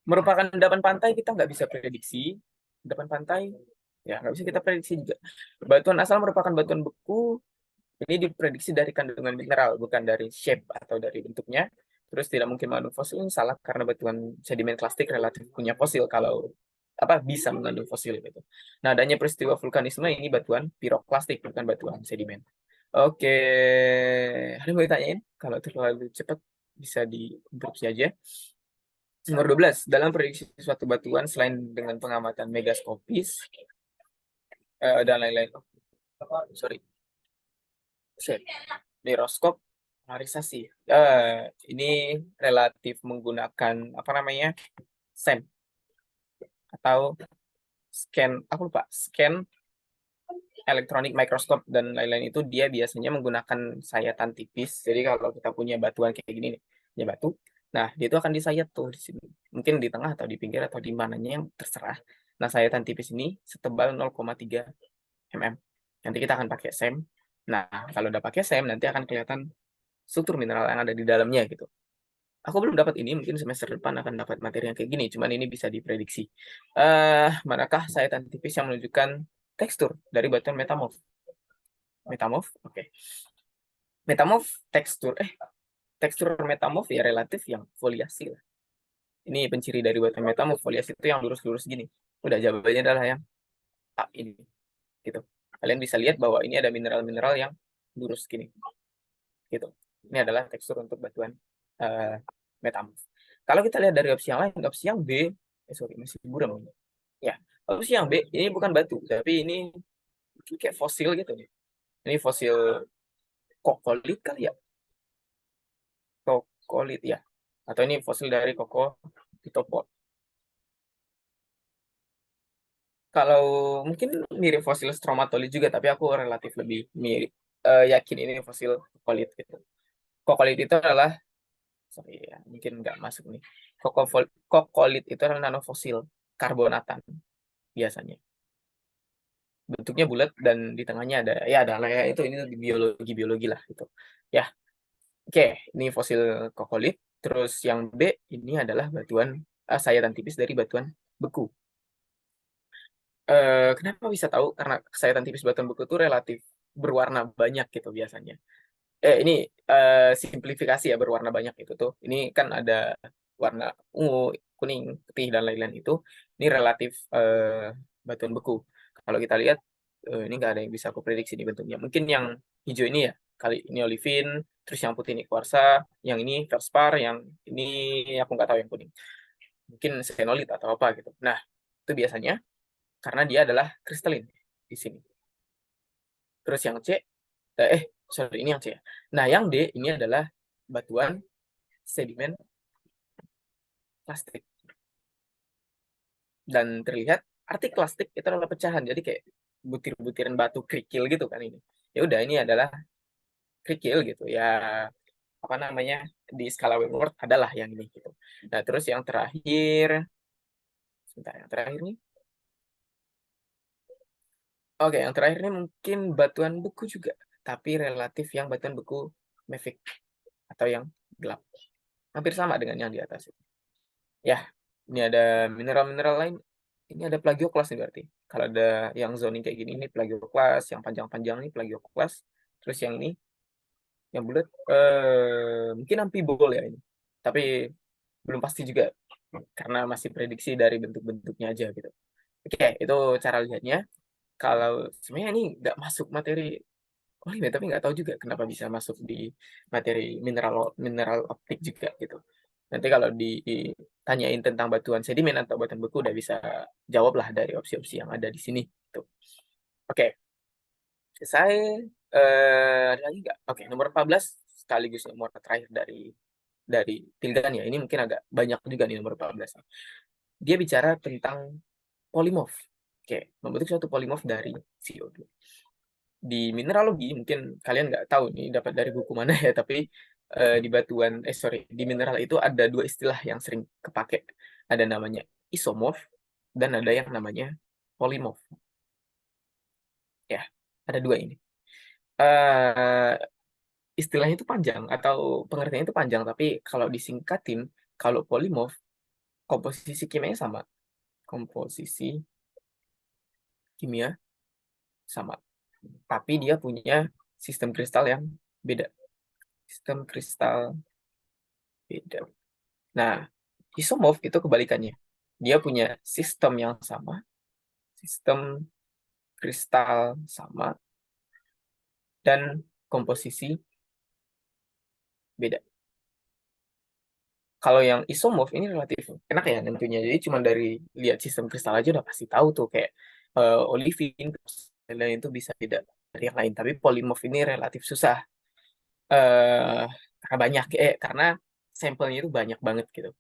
merupakan endapan pantai kita nggak bisa prediksi. Endapan pantai ya nggak bisa kita prediksi juga. Batuan asal merupakan batuan beku. Ini diprediksi dari kandungan mineral, bukan dari shape atau dari bentuknya. Terus tidak mungkin mengandung fosil, ini salah karena batuan sedimen klastik relatif punya fosil kalau apa bisa mengandung fosil gitu. Nah, adanya peristiwa vulkanisme ini batuan piroklastik bukan batuan sedimen. Oke, ada yang mau ditanyain? Kalau terlalu cepat bisa diinterupsi aja. Nomor 12, dalam prediksi suatu batuan selain dengan pengamatan megaskopis dan lain-lain. Sorry, mikroskop polarisasi. Ini relatif menggunakan apa namanya? SEM atau aku lupa, scan elektronik mikroskop dan lain-lain itu dia biasanya menggunakan sayatan tipis. Jadi kalau kita punya batuan kayak gini nih, punya batu, nah dia itu akan disayat tuh di sini. Mungkin di tengah atau di pinggir atau di mananya yang terserah. Nah, sayatan tipis ini setebal 0,3 mm. Nanti kita akan pakai SEM. Nah, kalau udah pakai SEM nanti akan kelihatan struktur mineral yang ada di dalamnya gitu. Aku belum dapat ini, mungkin semester depan akan dapat materi yang kayak gini, cuman ini bisa diprediksi. Manakah sayatan tipis yang menunjukkan tekstur dari batuan metamorf? Metamorf, oke. Metamorf tekstur metamorf ya relatif yang foliasi lah. Ini penciri dari batuan metamorf, foliasi itu yang lurus-lurus gini. Udah jawabannya adalah yang A ini. Gitu. Kalian bisa lihat bahwa ini ada mineral-mineral yang lurus gini. Gitu. Ini adalah tekstur untuk batuan metamorf. Kalau kita lihat dari opsi yang lain, opsi yang B, masih buram. Ya, opsi yang B ini bukan batu, tapi ini kayak fosil gitu nih. Ini fosil kokolit kali ya? Kokolit ya. Atau ini fosil dari Kokopithopod. Kalau mungkin mirip fosil stromatolith juga, tapi aku relatif lebih mirip yakin ini fosil kokolit gitu. Kokolit itu adalah sorry ya, mungkin nggak masuk nih. Kokolit itu adalah nanofosil karbonatan biasanya. bentuknya bulat dan di tengahnya ada ya ada layar itu ini biologi lah gitu. Ya, oke, ini fosil kokolit. Terus yang B ini adalah batuan sayatan tipis dari batuan beku. Kenapa bisa tahu? Karena sayatan tipis batuan beku itu relatif berwarna banyak gitu biasanya. Ini simplifikasi ya berwarna banyak itu tuh. Ini kan ada warna ungu, kuning, putih dan lain-lain itu. Ini relatif batuan beku. Kalau kita lihat ini nggak ada yang bisa aku prediksi di bentuknya. Mungkin yang hijau ini ya kali ini olivin, terus yang putih ini kuarsa, yang ini feldspar, yang ini aku nggak tahu yang kuning. Mungkin xenolit atau apa gitu. Nah, itu biasanya karena dia adalah kristalin di sini. Terus yang C, sorry ini yang C ya. Nah yang D ini adalah batuan sedimen plastik dan terlihat arti plastik itu adalah pecahan, jadi kayak butir-butiran batu kerikil gitu kan ini. Ya udah ini adalah kerikil gitu ya, apa namanya, di skala Wentworth adalah yang ini gitu. Nah terus yang terakhir, sebentar, yang terakhir nih. Oke, yang terakhir ini mungkin batuan beku juga, tapi relatif yang batuan beku mafic atau yang gelap. Hampir sama dengan yang di atas. Ya, ini ada mineral-mineral lain. Ini ada plagioklas nih berarti. Kalau ada yang zoning kayak gini, ini plagioklas. Yang panjang-panjang ini plagioklas. Terus yang ini, yang bulat, mungkin amphibole ya ini. Tapi belum pasti juga, karena masih prediksi dari bentuk-bentuknya aja gitu. Oke, itu cara lihatnya. Kalau sebenarnya ini nggak masuk materi ini, tapi nggak tahu juga kenapa bisa masuk di materi mineral mineral optik juga gitu. Nanti kalau ditanyain tentang batuan sedimen atau batuan beku udah bisa jawab lah dari opsi-opsi yang ada di sini. Gitu. Oke, selesai. Ada lagi nggak? Oke, nomor 14 sekaligus nomor terakhir dari pilihan ya. Ini mungkin agak banyak juga nih nomor 14. Dia bicara tentang polimorf. Oke, membentuk suatu polimorf dari CO2. Di mineralogi mungkin kalian nggak tahu nih dapat dari buku mana ya, tapi di batuan sorry, di mineral itu ada dua istilah yang sering kepake. Ada namanya isomorf dan ada yang namanya polimorf. Ya, ada dua ini. uh, Istilahnya itu panjang atau pengertiannya itu panjang, tapi kalau disingkatin, kalau polimorf komposisi kimianya sama. Komposisi kimia sama. Tapi dia punya sistem kristal yang beda. Sistem kristal beda. Nah, isomorf itu kebalikannya. Dia punya sistem yang sama, sistem kristal sama, dan komposisi beda. Kalau yang isomorf ini relatif enak ya tentunya. Jadi cuma dari lihat sistem kristal aja udah pasti tahu tuh kayak olivin dan lain itu bisa beda dari yang lain. Tapi polimorf ini relatif susah. eh karena banyak karena sampelnya itu banyak banget gitu.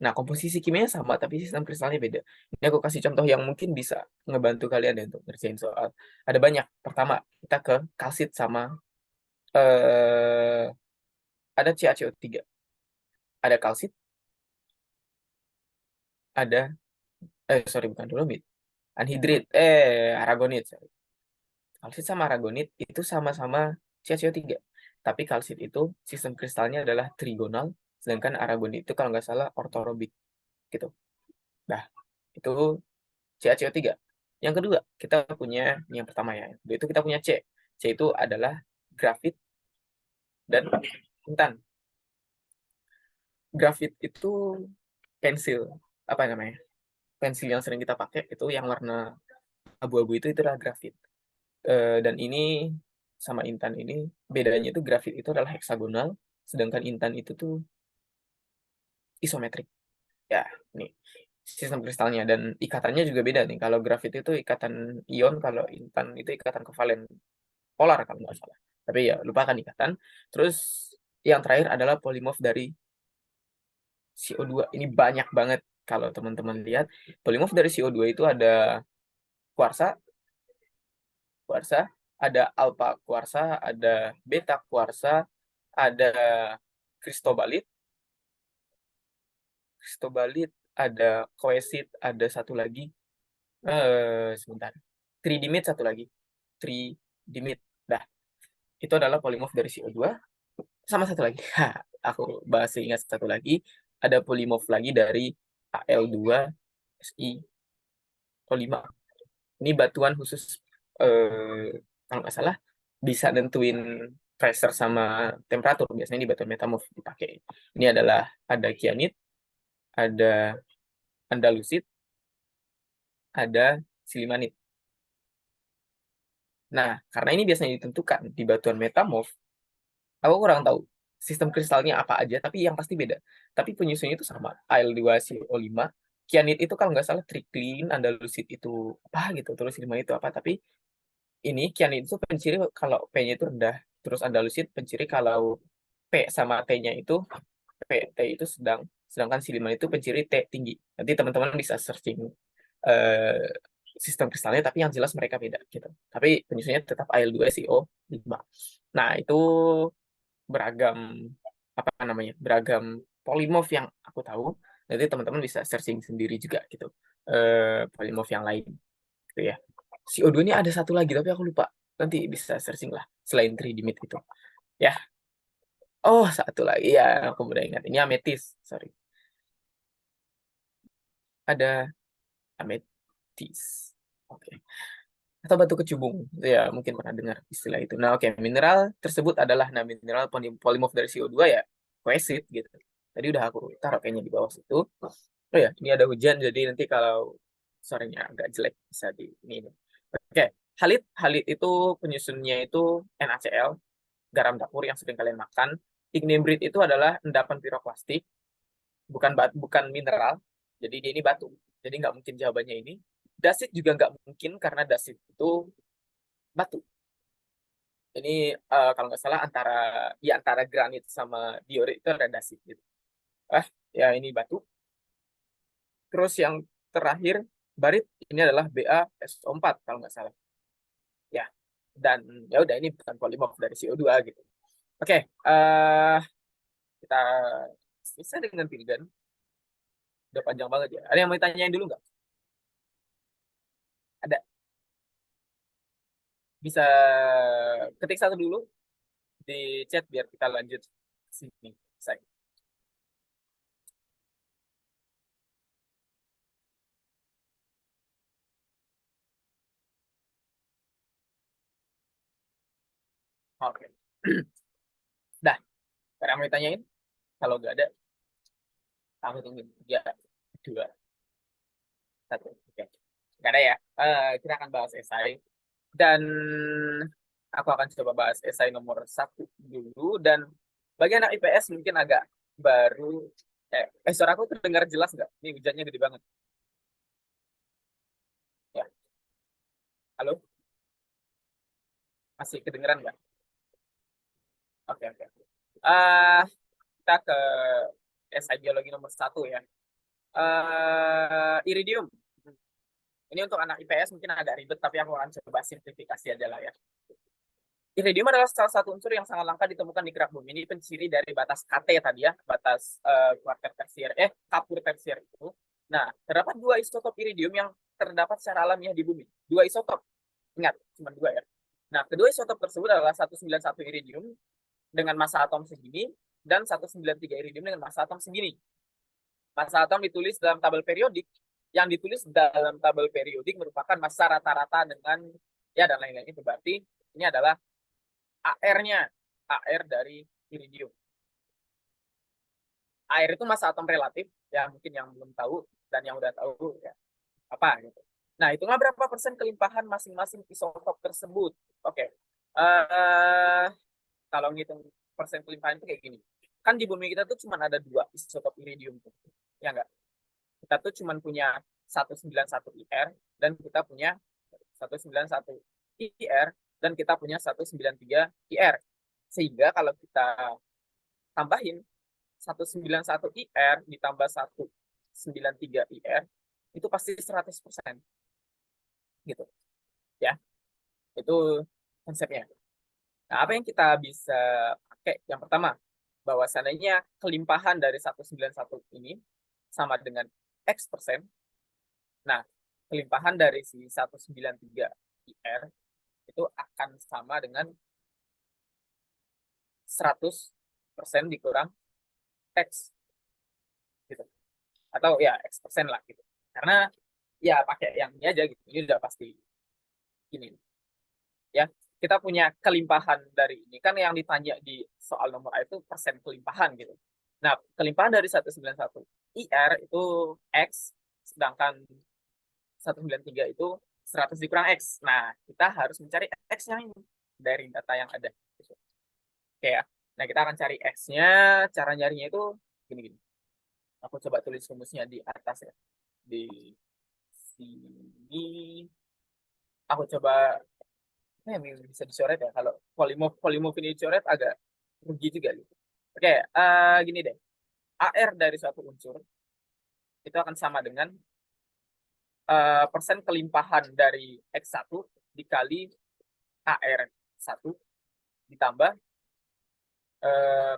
Nah, komposisi kimianya sama tapi sistem kristalnya beda. Ini aku kasih contoh yang mungkin bisa ngebantu kalian ya untuk ngerjain soal. Ada banyak. Pertama, kita ke kalsit sama eh ada CaCO3. Ada kalsit, ada sorry bukan dolomit. Anhidrit, aragonit. Sorry. Kalsit sama aragonit itu sama-sama CaCO3. Tapi kalsit itu sistem kristalnya adalah trigonal, sedangkan aragonit itu kalau nggak salah ortorobik gitu. Nah, itu CaCO3. Yang kedua, kita punya yang pertama ya. Itu kita punya C. C itu adalah grafit dan intan. Grafit itu pensil, apa namanya? Pensil yang sering kita pakai itu yang warna abu-abu itu adalah grafit. Dan ini sama intan ini bedanya itu grafit itu adalah heksagonal, sedangkan intan itu tuh isometrik. Ya, ini sistem kristalnya dan ikatannya juga beda nih. Kalau grafit itu ikatan ion, kalau intan itu ikatan kovalen polar kalau nggak salah. Tapi ya lupakan ikatan. Terus yang terakhir adalah polimorf dari CO2. Ini banyak banget kalau teman-teman lihat. Polimorf dari CO2 itu ada kuarsa, kuarsa, ada alpha kuarsa, ada beta kuarsa, ada kristobalit, kristobalit, ada koesit, ada satu lagi sebentar. tridimid satu lagi. Tridimid. Dah, itu adalah polimorf dari CO2. Sama satu lagi. Aku bahas ingat satu lagi. Ada polimorf lagi dari Al2SiO5. Ini batuan khusus, kalau nggak salah bisa nentuin pressure sama temperatur. Biasanya di batuan metamorf dipakai. Ini adalah ada kyanit, ada andalusit, ada silimanit. Nah, karena ini biasanya ditentukan di batuan metamorf, aku kurang tahu sistem kristalnya apa aja, tapi yang pasti beda. Tapi penyusunnya itu sama. Al2CO5, kyanit itu kalau nggak salah triclin, andalusit itu apa gitu, terus silimanit itu apa. Tapi ini kyanit itu penciri kalau P-nya itu rendah, terus andalusit penciri kalau P sama T-nya itu PT itu sedang, sedangkan siliman itu penciri T tinggi. Nanti teman-teman bisa searching eh, sistem kristalnya, tapi yang jelas mereka beda gitu. Tapi penyusunnya tetap Al2SiO5. Nah, itu beragam apa namanya? Beragam polimorf yang aku tahu. Nanti teman-teman bisa searching sendiri juga gitu. Polimorf yang lain gitu ya. CO2 ini ada satu lagi tapi aku lupa. Nanti bisa searching lah selain tridimid itu. Ya. Oh, satu lagi ya, aku udah ingat. Ini ametis, sorry. Ada ametis. Oke. Atau batu kecubung. Ya, mungkin pernah dengar istilah itu. Nah, oke, mineral tersebut adalah mineral polimorf dari CO2 ya, koesit gitu. Tadi udah aku taruh kayaknya di bawah situ. Oh ya, ini ada hujan jadi nanti kalau sorenya agak jelek bisa di ini. Oke, halit. Halit itu penyusunnya itu NaCl, garam dapur yang sering kalian makan. Ignimbrite itu adalah endapan piroklastik, bukan mineral. Jadi dia ini batu. Jadi nggak mungkin jawabannya ini. Dasit juga nggak mungkin karena dasit itu batu. Ini kalau nggak salah antara granit sama diorit itu ada dasit gitu. Ya ini batu. Terus yang terakhir barit ini adalah BaSO4 kalau nggak salah. Ya. Dan ya udah ini bukan polimorf dari CO2 gitu. Oke, kita bisa dengan pilihan. Udah panjang banget ya. Ada yang mau ditanyain dulu nggak? Ada. Bisa ketik satu dulu di chat biar kita lanjut sini. Saya. Oke. Dah, ada yang mau ditanyain? Kalau nggak ada, aku tunggu. 3, 2, 1. Oke. Nggak ada ya? Kita akan bahas esai. Dan aku akan coba bahas esai nomor 1 dulu. Dan bagi anak IPS mungkin agak baru. Suara aku terdengar jelas nggak? Ini hujannya gede banget. Ya, halo? Masih kedengeran nggak? Oke, oke. Eh, kita ke esai biologi nomor 1 ya. Iridium. Ini untuk anak IPS mungkin agak ribet, tapi aku akan coba simplifikasi aja lah ya. Iridium adalah salah satu unsur yang sangat langka ditemukan di kerak bumi. Ini penciri dari batas KT tadi ya, batas kuarter tersier, kapur tersier itu. Nah, terdapat 2 isotop iridium yang terdapat secara alamiah di bumi. 2 isotop. Ingat, cuma 2 ya. Nah, kedua isotop tersebut adalah 191 iridium dengan massa atom segini dan 193 iridium dengan massa atom segini. Massa atom ditulis dalam tabel periodik. Yang ditulis dalam tabel periodik merupakan massa rata-rata dengan ya dan lain-lain. Itu berarti ini adalah AR-nya, AR dari iridium. AR itu massa atom relatif, ya mungkin yang belum tahu dan yang udah tahu ya apa gitu. Nah, hitunglah berapa persen kelimpahan masing-masing isotop tersebut. Oke. Kalau ngitung persen kelimpahan itu kayak gini. Kan di bumi kita tuh cuma ada 2 isotop iridium tuh. Ya enggak? Kita tuh cuma punya 191 IR dan kita punya 191 IR dan kita punya 193 IR. Sehingga kalau kita tambahin 191 IR ditambah 193 IR itu pasti 100%. Gitu. Ya. Itu konsepnya. Nah, apa yang kita bisa pakai? Yang pertama, bahwasannya kelimpahan dari 191 ini sama dengan X persen. Nah, kelimpahan dari si 193 IR itu akan sama dengan 100% dikurang X gitu. Atau ya X persen lah gitu. Karena ya pakai yang ini aja gitu. Ini udah pasti ini ya. Kita punya kelimpahan dari ini kan yang ditanya di soal nomor A itu persen kelimpahan gitu. Nah, kelimpahan dari 191 IR itu X, sedangkan 193 itu 100 dikurang X. Nah, kita harus mencari X yang ini dari data yang ada. Gitu. Oke ya. Nah, kita akan cari X-nya. Cara nyarinya itu gini-gini. Aku coba tulis rumusnya di atas ya. Di sini. Aku coba, bisa dicoret ya. Kalau polimorf ini dicoret agak rugi juga gitu. Oke, gini deh. AR dari suatu unsur itu akan sama dengan persen kelimpahan dari X1 dikali AR1 ditambah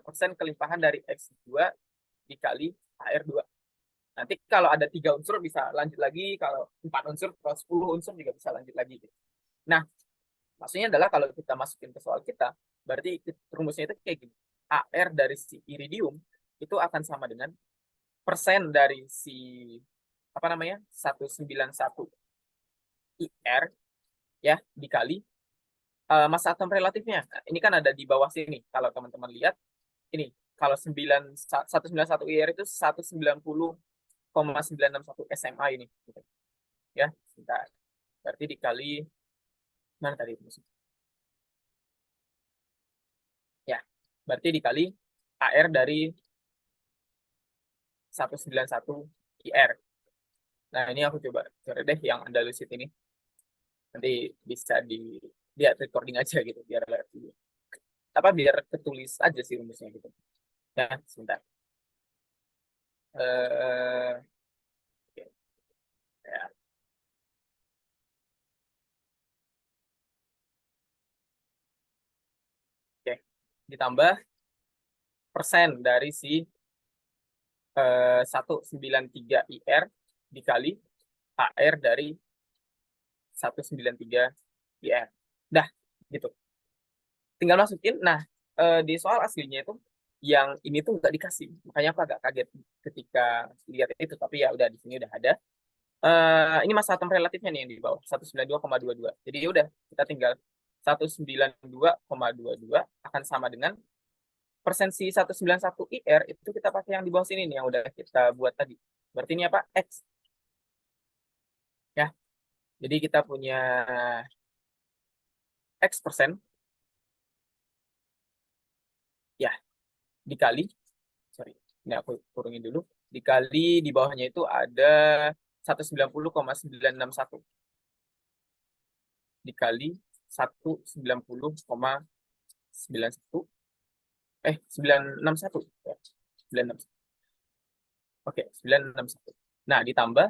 persen kelimpahan dari X2 dikali AR2. Nanti kalau ada 3 unsur bisa lanjut lagi, kalau 4 unsur, kalau 10 unsur juga bisa lanjut lagi. Nah, maksudnya adalah kalau kita masukin ke soal kita, berarti rumusnya itu kayak gini. AR dari si iridium itu akan sama dengan persen dari si apa namanya 191 IR ya dikali massa atom relatifnya. Nah, ini kan ada di bawah sini. Kalau teman-teman lihat ini kalau 191 IR itu 190,961 SMA ini gitu. Ya, sebentar. Berarti dikali mana tadi itu? Ya, berarti dikali AR dari 191 IR. Nah, ini aku coba coret deh yang Andalusit ini. Nanti bisa dilihat recording aja gitu biar apa biar ketulis aja sih rumusnya gitu. Nah, sebentar. Eh oke, ya, oke. Ditambah persen dari si 193 IR dikali AR dari 193 IR. Dah, gitu. Tinggal masukin. Nah, di soal aslinya itu yang ini tuh nggak dikasih. Makanya aku agak kaget ketika lihat itu. Tapi ya udah di sini udah ada. Ini massa atom relatifnya nih yang di bawah 192,22. Jadi ya udah kita tinggal 192,22 akan sama dengan persen si 191 IR itu kita pakai yang di bawah sini nih yang udah kita buat tadi. Berarti ini apa? X ya. Jadi kita punya X persen ya dikali sorry. Ini aku kurangin dulu. Dikali di bawahnya itu ada 190,961 dikali 190,91 961 ya. 961. Oke, 961. Nah, ditambah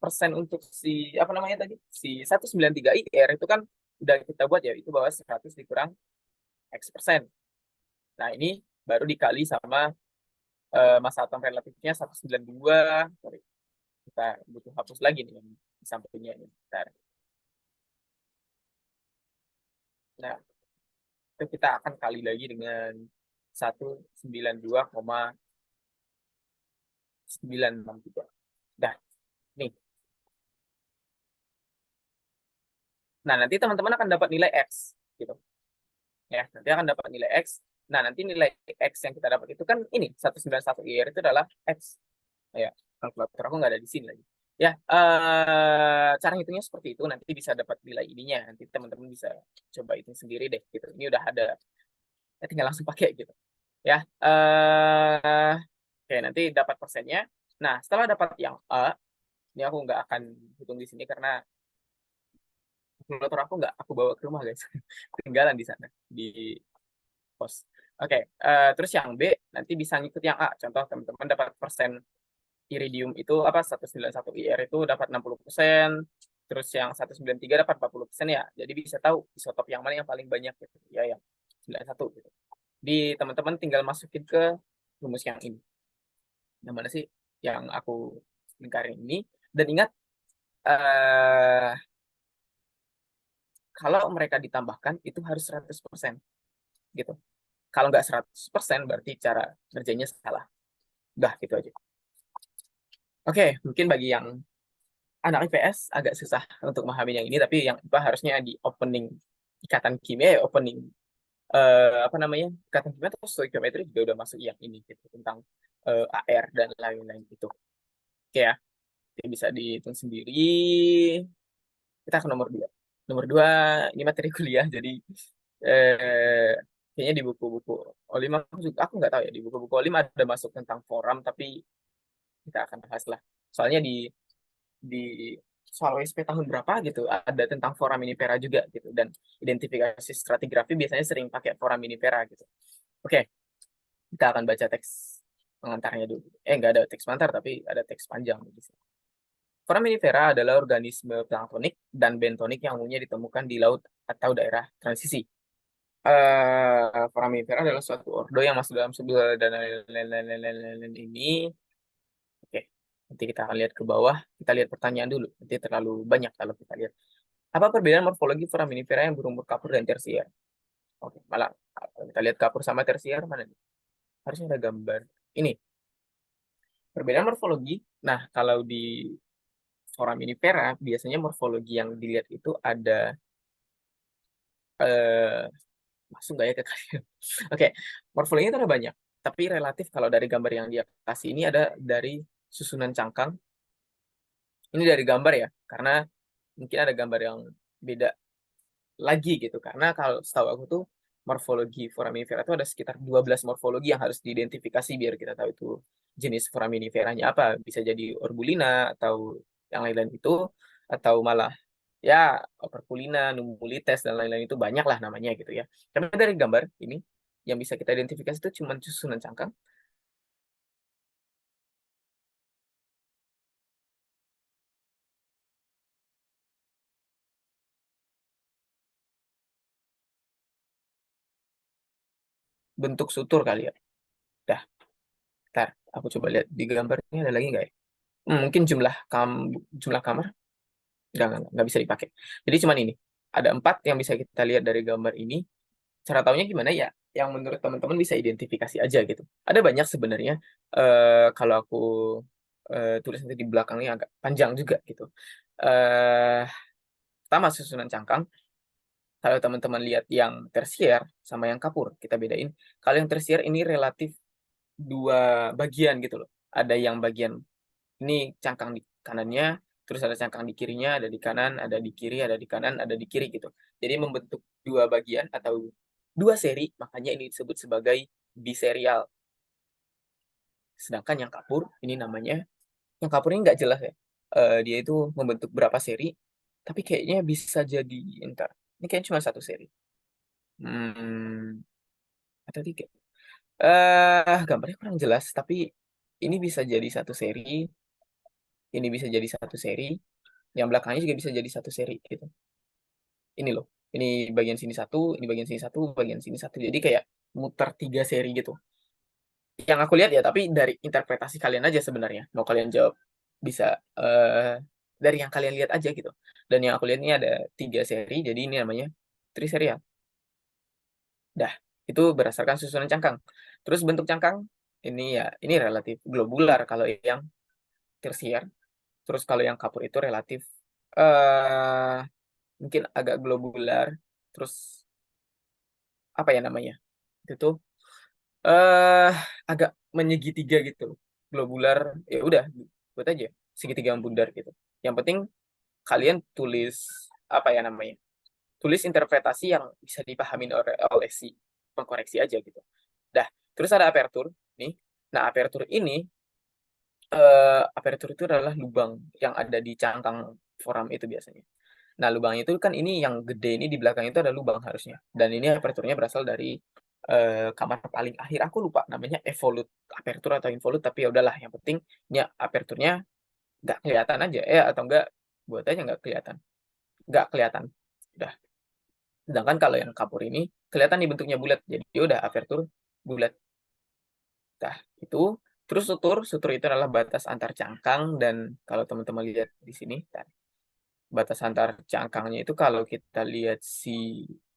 persen untuk si apa namanya tadi? Si 193 IR itu kan udah kita buat ya, itu bawah 100 dikurang X persen. Nah, ini baru dikali sama massa atom relatifnya 192. Sorry, kita butuh hapus lagi nih yang di sampingnya ini. Bentar. Nah, itu kita akan kali lagi dengan 192,963. Dah, nih. Nah, nanti teman-teman akan dapat nilai X gitu. Ya, nanti akan dapat nilai X. Nah, nanti nilai X yang kita dapat itu kan ini 191 IR itu adalah X. Ya, kalkulator aku nggak ada di sini lagi. Ya, cara hitungnya seperti itu. Nanti bisa dapat nilai ininya. Nanti teman-teman bisa coba hitung sendiri deh. Gitu. Ini udah ada. Ya, tinggal langsung pakai gitu. Ya, oke nanti dapat persennya. Nah, setelah dapat yang A, ini aku nggak akan hitung di sini karena kalkulator aku nggak aku bawa ke rumah guys. Ketinggalan di sana di pos. Oke, terus yang B nanti bisa ngikut yang A. Contoh teman-teman dapat persen iridium itu apa 191 IR itu dapat 60%, terus yang 193 dapat 40% ya. Jadi bisa tahu isotop yang mana yang paling banyak gitu. Ya yang 91 gitu. Di teman-teman tinggal masukin ke rumus yang ini. Yang mana sih yang aku lingkarin ini dan ingat eh kalau mereka ditambahkan itu harus 100% gitu. Kalau nggak 100% berarti cara kerjanya salah. Udah gitu aja. Oke, mungkin bagi yang anak IPS agak susah untuk memahami yang ini, tapi yang IPA harusnya di opening ikatan kimia, opening apa namanya, ikatan kimia atau stoikiometri juga udah masuk yang ini gitu, tentang AR dan lain-lain itu. Oke ya, jadi bisa dihitung sendiri. Kita ke nomor 2. Nomor 2 ini materi kuliah, jadi eh, kayaknya di buku-buku O5 aku nggak tahu ya, di buku-buku O5 ada masuk tentang forum, tapi kita akan bahas lah. Soalnya di soal WSP tahun berapa gitu ada tentang foraminifera juga gitu, dan identifikasi stratigrafi biasanya sering pakai foraminifera gitu. Oke, kita akan baca teks pengantarnya dulu. Nggak ada teks pengantar, tapi ada teks panjang di sini. Foraminifera adalah organisme planktonik dan bentonik yang umumnya ditemukan di laut atau daerah transisi. Foraminifera adalah suatu ordo yang masuk dalam sebuah dan lain-lain ini. Oke, nanti kita akan lihat ke bawah. Kita lihat pertanyaan dulu. Nanti terlalu banyak kalau kita lihat. Apa perbedaan morfologi foraminifera yang berumur kapur dan tersier? Oke, malah kalau kita lihat kapur sama tersier mana nih? Harusnya ada gambar. Ini perbedaan morfologi. Nah, kalau di foraminifera biasanya morfologi yang dilihat itu ada eh, masuk nggak ya ke kalian? Oke, morfologinya itu ada banyak. Tapi relatif kalau dari gambar yang dia kasih ini ada dari susunan cangkang. Ini dari gambar ya, karena mungkin ada gambar yang beda lagi gitu. Karena kalau setahu aku tuh morfologi foraminifera itu ada sekitar 12 morfologi yang harus diidentifikasi biar kita tahu itu jenis foraminiferanya apa. Bisa jadi orbulina atau yang lain-lain itu, atau malah ya operculina, nummulites dan lain-lain itu banyak lah namanya gitu ya. Tapi dari gambar ini yang bisa kita identifikasi itu cuma susunan cangkang. Bentuk sutur kali ya. Dah, ntar aku coba lihat di gambarnya ada lagi nggak ya? Mungkin jumlah kamar nggak bisa dipakai. Jadi cuman ini. Ada 4 yang bisa kita lihat dari gambar ini. Cara taunya gimana ya? Yang menurut teman-teman bisa identifikasi aja gitu. Ada banyak sebenarnya. Kalau aku tulis nanti di belakangnya agak panjang juga gitu. Eh, Pertama susunan cangkang. Kalau teman-teman lihat yang tersier sama yang kapur, kita bedain. Kalau yang tersier ini relatif dua bagian gitu loh. Ada yang bagian ini cangkang di kanannya, terus ada cangkang di kirinya, ada di kanan, ada di kiri, ada di kanan, ada di kiri gitu. Jadi membentuk dua bagian atau dua seri, makanya ini disebut sebagai biserial. Sedangkan yang kapur, ini namanya, yang kapur ini nggak jelas ya. Dia itu membentuk berapa seri, tapi kayaknya bisa jadi, entar, ini kayaknya cuma satu seri. Hmm, atau tiga. Gambarnya kurang jelas, tapi ini bisa jadi satu seri, ini bisa jadi satu seri, yang belakangnya juga bisa jadi satu seri gitu. Ini loh, ini bagian sini satu, ini bagian sini satu, bagian sini satu. Jadi kayak muter 3 seri gitu. Yang aku lihat ya, tapi dari interpretasi kalian aja sebenarnya. Mau kalian jawab bisa dari yang kalian lihat aja gitu. Dan yang aku lihat ini ada 3 seri, jadi ini namanya triserial. Dah, itu berdasarkan susunan cangkang. Terus bentuk cangkang ini ya, ini relatif globular kalau yang tersier. Terus kalau yang kapur itu relatif eh mungkin agak globular. Terus apa ya namanya? Itu tuh eh agak menyegitiga gitu. Globular ya udah buat aja segitiga bundar gitu. Yang penting kalian tulis apa ya namanya? Tulis interpretasi yang bisa dipahami oleh si pengkoreksi aja gitu. Dah, terus ada aperture nih. Nah, aperture itu adalah lubang yang ada di cangkang foram itu biasanya. Nah, lubang itu kan ini yang gede ini di belakang itu ada lubang harusnya. Dan ini aperturnya berasal dari kamar paling akhir. Aku lupa namanya evolut aperture atau involut, tapi ya udahlah. Yang penting ya aperturnya nggak kelihatan aja. Atau enggak buat aja nggak kelihatan. Nggak kelihatan. Udah. Sedangkan kalau yang kapur ini kelihatan nih bentuknya bulat. Jadi ya udah aperture bulat. Nah, itu terus sutur itu adalah batas antar cangkang dan kalau teman-teman lihat di sini, batas antar cangkangnya itu kalau kita lihat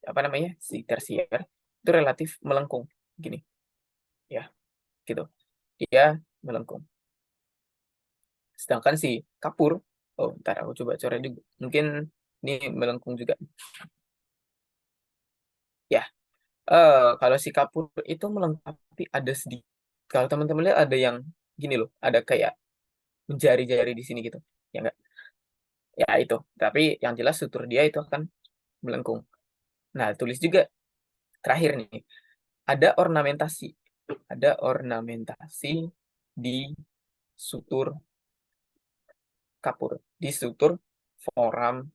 apa namanya, si tersier, itu relatif melengkung, gini, ya, gitu. Dia melengkung. Sedangkan si kapur, oh, ntar aku coba coret juga. Mungkin ini melengkung juga. Ya, kalau si kapur itu melengkapi ada sedikit. Kalau teman-teman lihat ada yang gini loh, ada kayak jari-jari di sini gitu. Ya enggak? Ya itu. Tapi yang jelas sutur dia itu akan melengkung. Nah, tulis juga terakhir nih, ada ornamentasi. Ada ornamentasi di sutur kapur, di sutur forum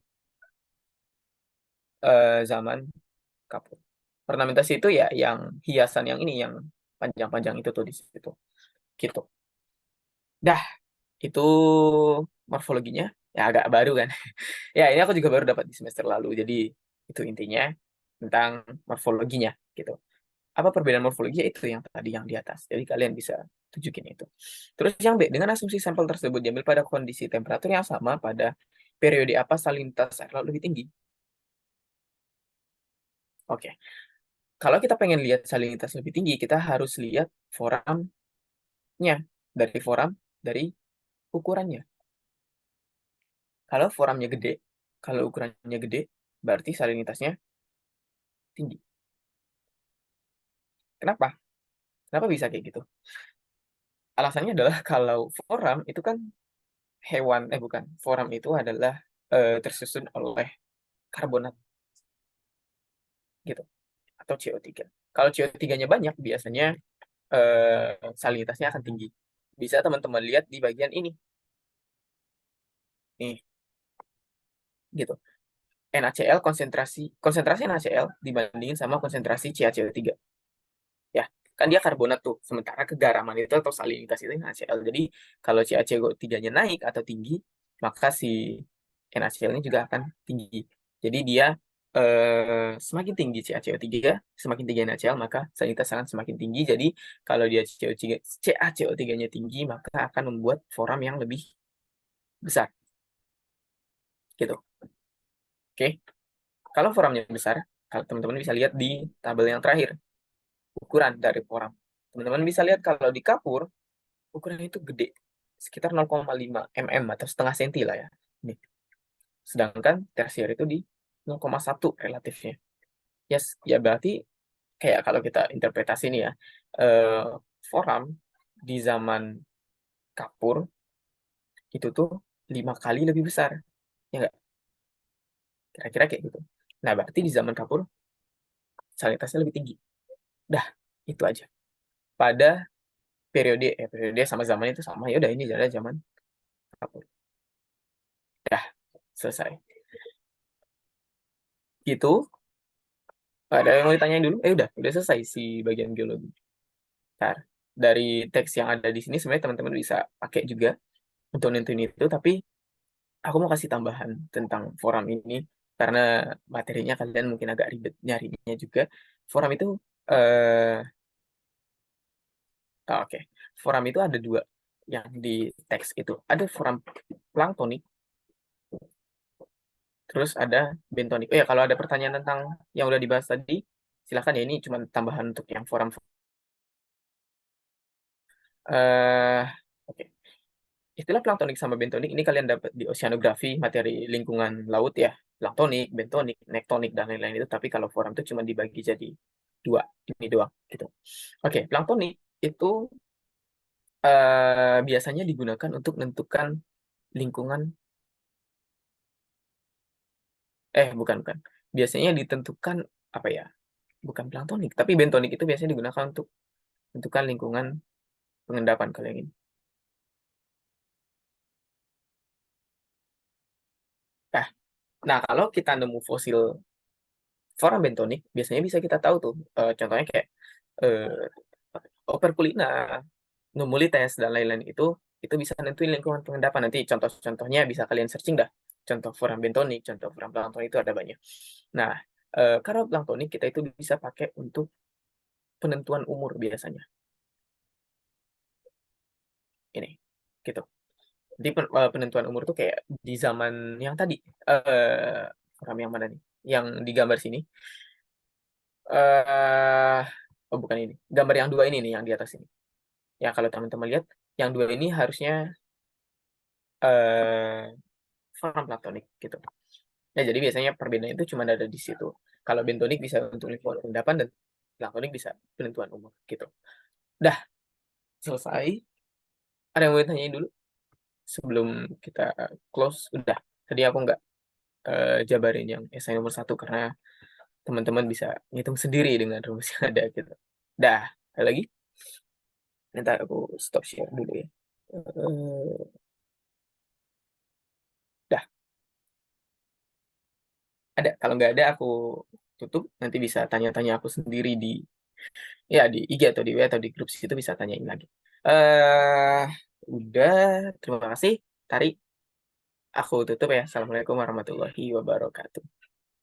zaman kapur. Ornamentasi itu ya yang hiasan yang ini yang panjang-panjang itu tuh di situ. Gitu. Dah, itu morfologinya ya agak baru kan. Ya, ini aku juga baru dapat di semester lalu. Jadi itu intinya tentang morfologinya gitu. Apa perbedaan morfologi? Ya itu yang tadi yang di atas. Jadi kalian bisa tunjukin itu. Terus yang B, dengan asumsi sampel tersebut diambil pada kondisi temperatur yang sama pada periode apa salinitas air laut lebih tinggi? Oke. Kalau kita pengen lihat salinitas lebih tinggi, kita harus lihat foramnya. Dari foram, dari ukurannya. Kalau foramnya gede, kalau ukurannya gede, berarti salinitasnya tinggi. Kenapa? Kenapa bisa kayak gitu? Alasannya adalah kalau foram itu kan bukan. Foram itu adalah tersusun oleh karbonat gitu atau CO3. Kalau CO3-nya banyak, biasanya salinitasnya akan tinggi. Bisa teman-teman lihat di bagian ini. Nih, gitu. NaCl konsentrasi konsentrasi NaCl dibandingin sama konsentrasi CaCO3. Ya, kan dia karbonat tuh. Sementara kegaraman itu atau salinitas itu NaCl. Jadi kalau CaCO3-nya naik atau tinggi, maka si NaCl-nya juga akan tinggi. Jadi dia semakin tinggi CaCO3, semakin tinggi NaCl, maka salinitas akan semakin tinggi. Jadi kalau dia CaCO3-nya tinggi, maka akan membuat foram yang lebih besar. Gitu. Oke. Kalau foramnya besar, kalau teman-teman bisa lihat di tabel yang terakhir, ukuran dari foram. Teman-teman bisa lihat kalau di kapur, ukurannya itu gede, sekitar 0,5 mm atau setengah senti lah ya. Nih. Sedangkan tersier itu di 0,1 relatifnya. Yes, ya berarti kayak kalau kita interpretasi nih ya, eh, foram di zaman kapur itu tuh 5 kali lebih besar, ya enggak? Kira-kira kayak gitu. Nah, berarti di zaman kapur salinitasnya lebih tinggi. Dah, itu aja. Pada periode sama zaman itu sama. Ya udah, ini adalah zaman kapur. Dah, selesai. Gitu. Ada yang mau ditanyain dulu? Udah selesai si bagian geologi. Ntar, dari teks yang ada di sini sebenarnya teman-teman bisa pakai juga untuk nentuin itu, tapi aku mau kasih tambahan tentang forum ini karena materinya kalian mungkin agak ribet nyarinya juga. Forum itu oke. Forum itu ada dua yang di teks itu. Ada forum planktonik, terus ada bentonik. Oh ya, kalau ada pertanyaan tentang yang udah dibahas tadi, silakan ya, ini cuma tambahan untuk yang forum. eh oke. Istilah planktonik sama bentonik ini kalian dapat di oceanografi, materi lingkungan laut ya. Planktonik, bentonik, nektonik, dan lain-lain itu. Tapi kalau forum itu cuma dibagi jadi dua. Ini doang gitu. Oke, planktonik itu biasanya digunakan untuk menentukan lingkungan. Bukan. Biasanya ditentukan apa ya? Bukan planktonik, tapi bentonik itu biasanya digunakan untuk menentukan lingkungan pengendapan kalian ini. Nah, nah, kalau kita nemu fosil forum bentonik, biasanya bisa kita tahu tuh, contohnya kayak operculina, numulites, dan lain-lain itu bisa nentuin lingkungan pengendapan. Nanti contoh-contohnya bisa kalian searching dah. Contoh forum bentonik, contoh forum plankton itu ada banyak. Nah, kalau planktonik kita itu bisa pakai untuk penentuan umur biasanya. Ini, gitu. Jadi penentuan umur tuh kayak di zaman yang tadi, eh program yang mana nih? Yang digambar sini. eh oh bukan ini. Gambar yang dua ini nih yang di atas ini. Ya kalau teman-teman lihat, yang dua ini harusnya eh form platonik gitu. Nah, jadi biasanya perbedaan itu cuma ada di situ. Kalau bentonik bisa untuk lingkungan endapan dan platonik bisa penentuan umur gitu. Dah selesai. Ada yang mau ditanyain dulu sebelum kita close? Udah. Tadi aku nggak jabarin yang esai nomor satu karena teman-teman bisa ngitung sendiri dengan rumus yang ada gitu. Dah, ada lagi? Nanti aku stop share dulu ya. Dah, ada. Kalau nggak ada aku tutup. Nanti bisa tanya-tanya aku sendiri di ya di IG atau di W atau di grup situ bisa tanyain lagi. eh Udah, terima kasih. Tari, aku tutup ya. Assalamualaikum warahmatullahi wabarakatuh.